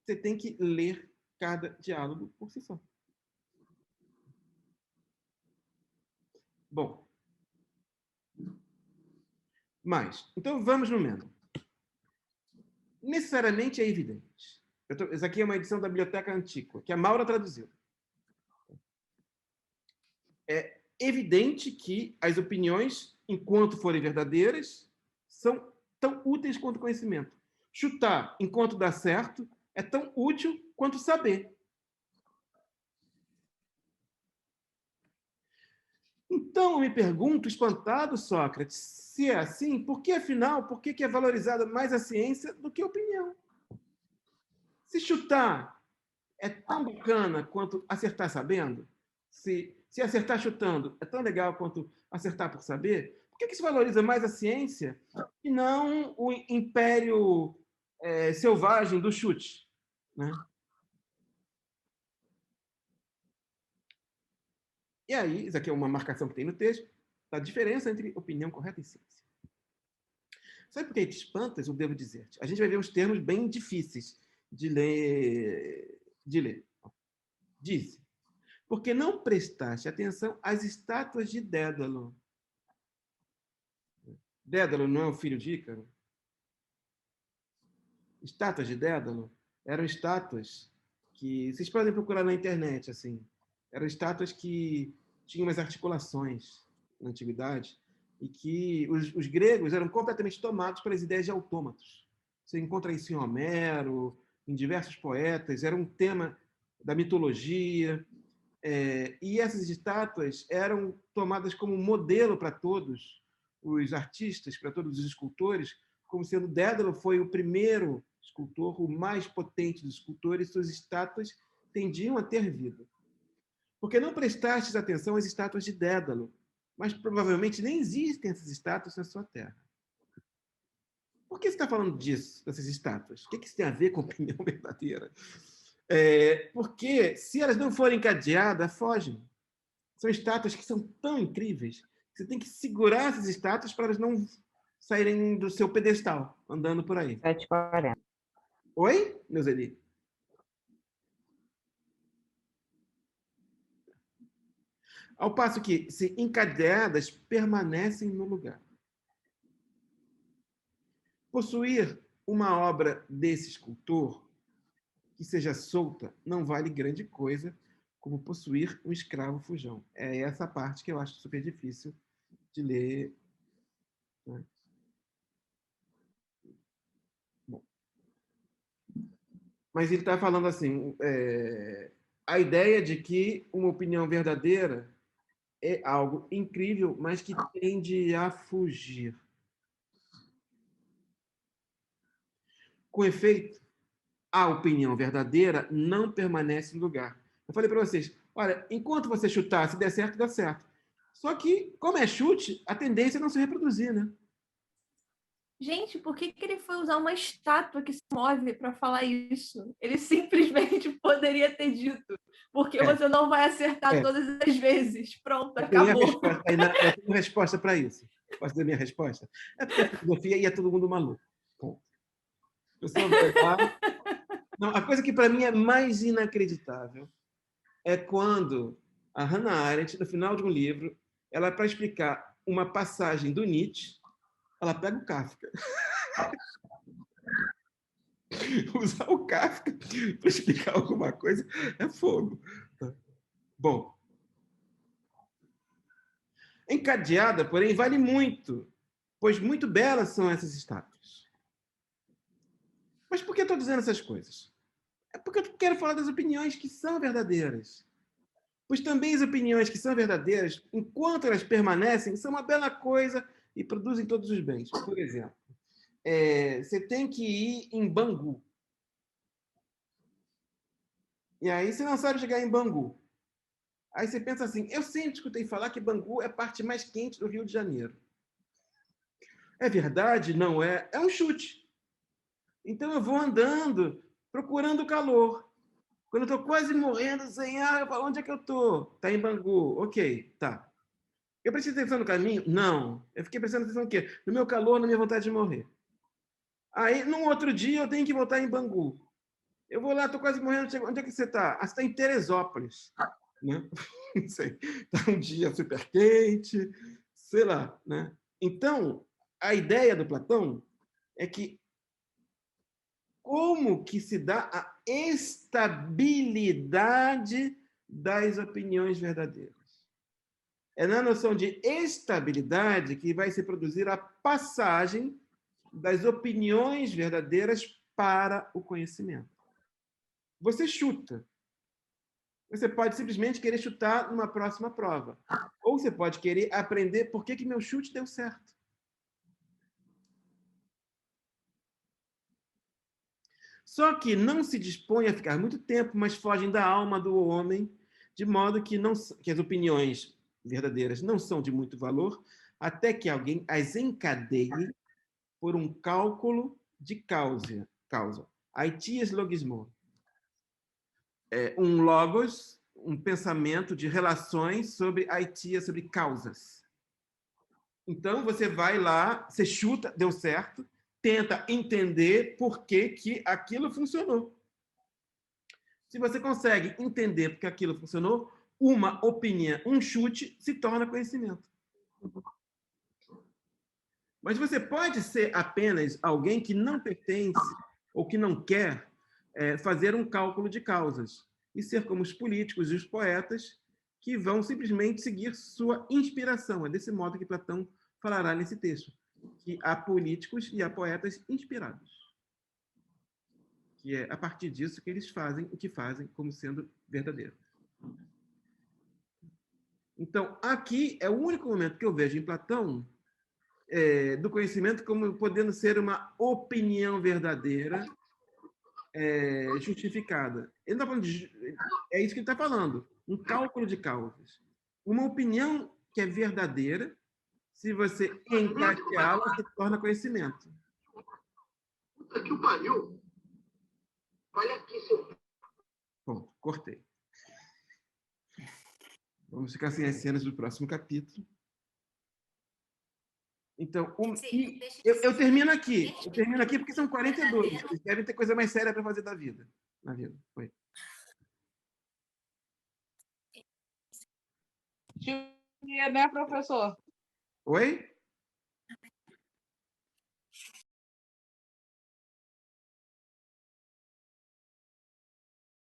Você tem que ler cada diálogo por si só. Bom. Mas, então vamos no Menon. Necessariamente é evidente. Essa aqui é uma edição da Biblioteca Antiqua, que a Maura traduziu. É evidente que as opiniões, enquanto forem verdadeiras, são tão úteis quanto o conhecimento. Chutar enquanto dá certo é tão útil quanto saber. Então, eu me pergunto, espantado, Sócrates, se é assim, por que, afinal, por que é valorizada mais a ciência do que a opinião? Se chutar é tão bacana quanto acertar sabendo, se acertar chutando é tão legal quanto acertar por saber, por que se valoriza mais a ciência e não o império selvagem do chute? Né? E aí, isso aqui é uma marcação que tem no texto, da diferença entre opinião correta e ciência. Sabe por que te espantas? Eu devo dizer-te. A gente vai ver uns termos bem difíceis de ler. Diz, porque não prestaste atenção às estátuas de Dédalo. Dédalo não é o filho de Ícaro? Estátuas de Dédalo eram estátuas que vocês podem procurar na internet, assim. Eram estátuas que tinham umas articulações na antiguidade e que os gregos eram completamente tomados pelas ideias de autômatos. Você encontra isso em Homero, em diversos poetas, era um tema da mitologia, e essas estátuas eram tomadas como modelo para todos os artistas, para todos os escultores, como sendo Dédalo foi o primeiro escultor, o mais potente dos escultores, suas estátuas tendiam a ter vida. Porque não prestastes atenção às estátuas de Dédalo, mas provavelmente nem existem essas estátuas na sua terra. Por que você está falando disso, dessas estátuas? O que isso tem a ver com a opinião verdadeira? Porque se elas não forem encadeadas, fogem. São estátuas que são tão incríveis que você tem que segurar essas estátuas para elas não saírem do seu pedestal, andando por aí. 7h40. Oi, ao passo que, se encadeadas, permanecem no lugar. Possuir uma obra desse escultor que seja solta não vale grande coisa como possuir um escravo fujão. É essa parte que eu acho super difícil de ler. Né? Bom. Mas ele está falando assim, a ideia de que uma opinião verdadeira é algo incrível, mas que tende a fugir. Com efeito, a opinião verdadeira não permanece no lugar. Eu falei para vocês, olha, enquanto você chutar, se der certo, dá certo. Só que, como é chute, a tendência é não se reproduzir, né? Gente, por que ele foi usar uma estátua que se move para falar isso? Ele simplesmente poderia ter dito, porque você não vai acertar todas as vezes. Pronto, acabou. Eu tenho resposta para isso. Posso dar minha resposta? É porque a filosofia ia todo mundo maluco. Bom. Não, a coisa que para mim é mais inacreditável é quando a Hannah Arendt, no final de um livro, ela, para explicar uma passagem do Nietzsche, ela pega o Kafka. Usar o Kafka para explicar alguma coisa é fogo. Bom. Encadeada, porém, vale muito, pois muito belas são essas estátuas. Mas por que estou dizendo essas coisas? É porque eu quero falar das opiniões que são verdadeiras. Pois também as opiniões que são verdadeiras, enquanto elas permanecem, são uma bela coisa e produzem todos os bens. Por exemplo, você tem que ir em Bangu. E aí você não sabe chegar em Bangu. Aí você pensa assim, eu sempre escutei falar que Bangu é a parte mais quente do Rio de Janeiro. É verdade? Não é? É um chute. Então eu vou andando, procurando calor. Quando eu estou quase morrendo, sem ar, eu falo, onde é que eu estou? Está em Bangu. Ok, tá. Eu prestei atenção no caminho? Não. Eu fiquei prestando atenção no quê? No meu calor, na minha vontade de morrer. Aí, num outro dia, eu tenho que voltar em Bangu. Eu vou lá, estou quase morrendo. Onde é que você está? Ah, você está em Teresópolis. Né? Não sei. Está um dia super quente, sei lá. Né? Então, a ideia do Platão é que como que se dá a estabilidade das opiniões verdadeiras. É na noção de estabilidade que vai se produzir a passagem das opiniões verdadeiras para o conhecimento. Você chuta. Você pode simplesmente querer chutar numa próxima prova. Ou você pode querer aprender por que meu chute deu certo. Só que não se dispõe a ficar muito tempo, mas fogem da alma do homem, de modo que as opiniões verdadeiras não são de muito valor, até que alguém as encadeie por um cálculo de causa. Aitias logismo. Um logos, um pensamento de relações sobre aitia, sobre causas. Então, você vai lá, você chuta, deu certo, tenta entender por que aquilo funcionou. Se você consegue entender por que aquilo funcionou, uma opinião, um chute, se torna conhecimento. Mas você pode ser apenas alguém que não pertence ou que não quer fazer um cálculo de causas e ser como os políticos e os poetas que vão simplesmente seguir sua inspiração. É desse modo que Platão falará nesse texto, que há políticos e há poetas inspirados. Que é a partir disso que eles fazem o que fazem como sendo verdadeiro. Então, aqui é o único momento que eu vejo em Platão do conhecimento como podendo ser uma opinião verdadeira justificada. Ele não está falando é isso que ele está falando, um cálculo de causas. Uma opinião que é verdadeira, se você encaixá-la, se torna conhecimento. Puta que o pariu! Olha aqui, seu... Bom, cortei. Vamos ficar sem as cenas do próximo capítulo. Então, eu termino aqui. Eu termino aqui porque são 42. Vocês devem ter coisa mais séria para fazer da vida. Na vida. Foi. Né, professor? Oi?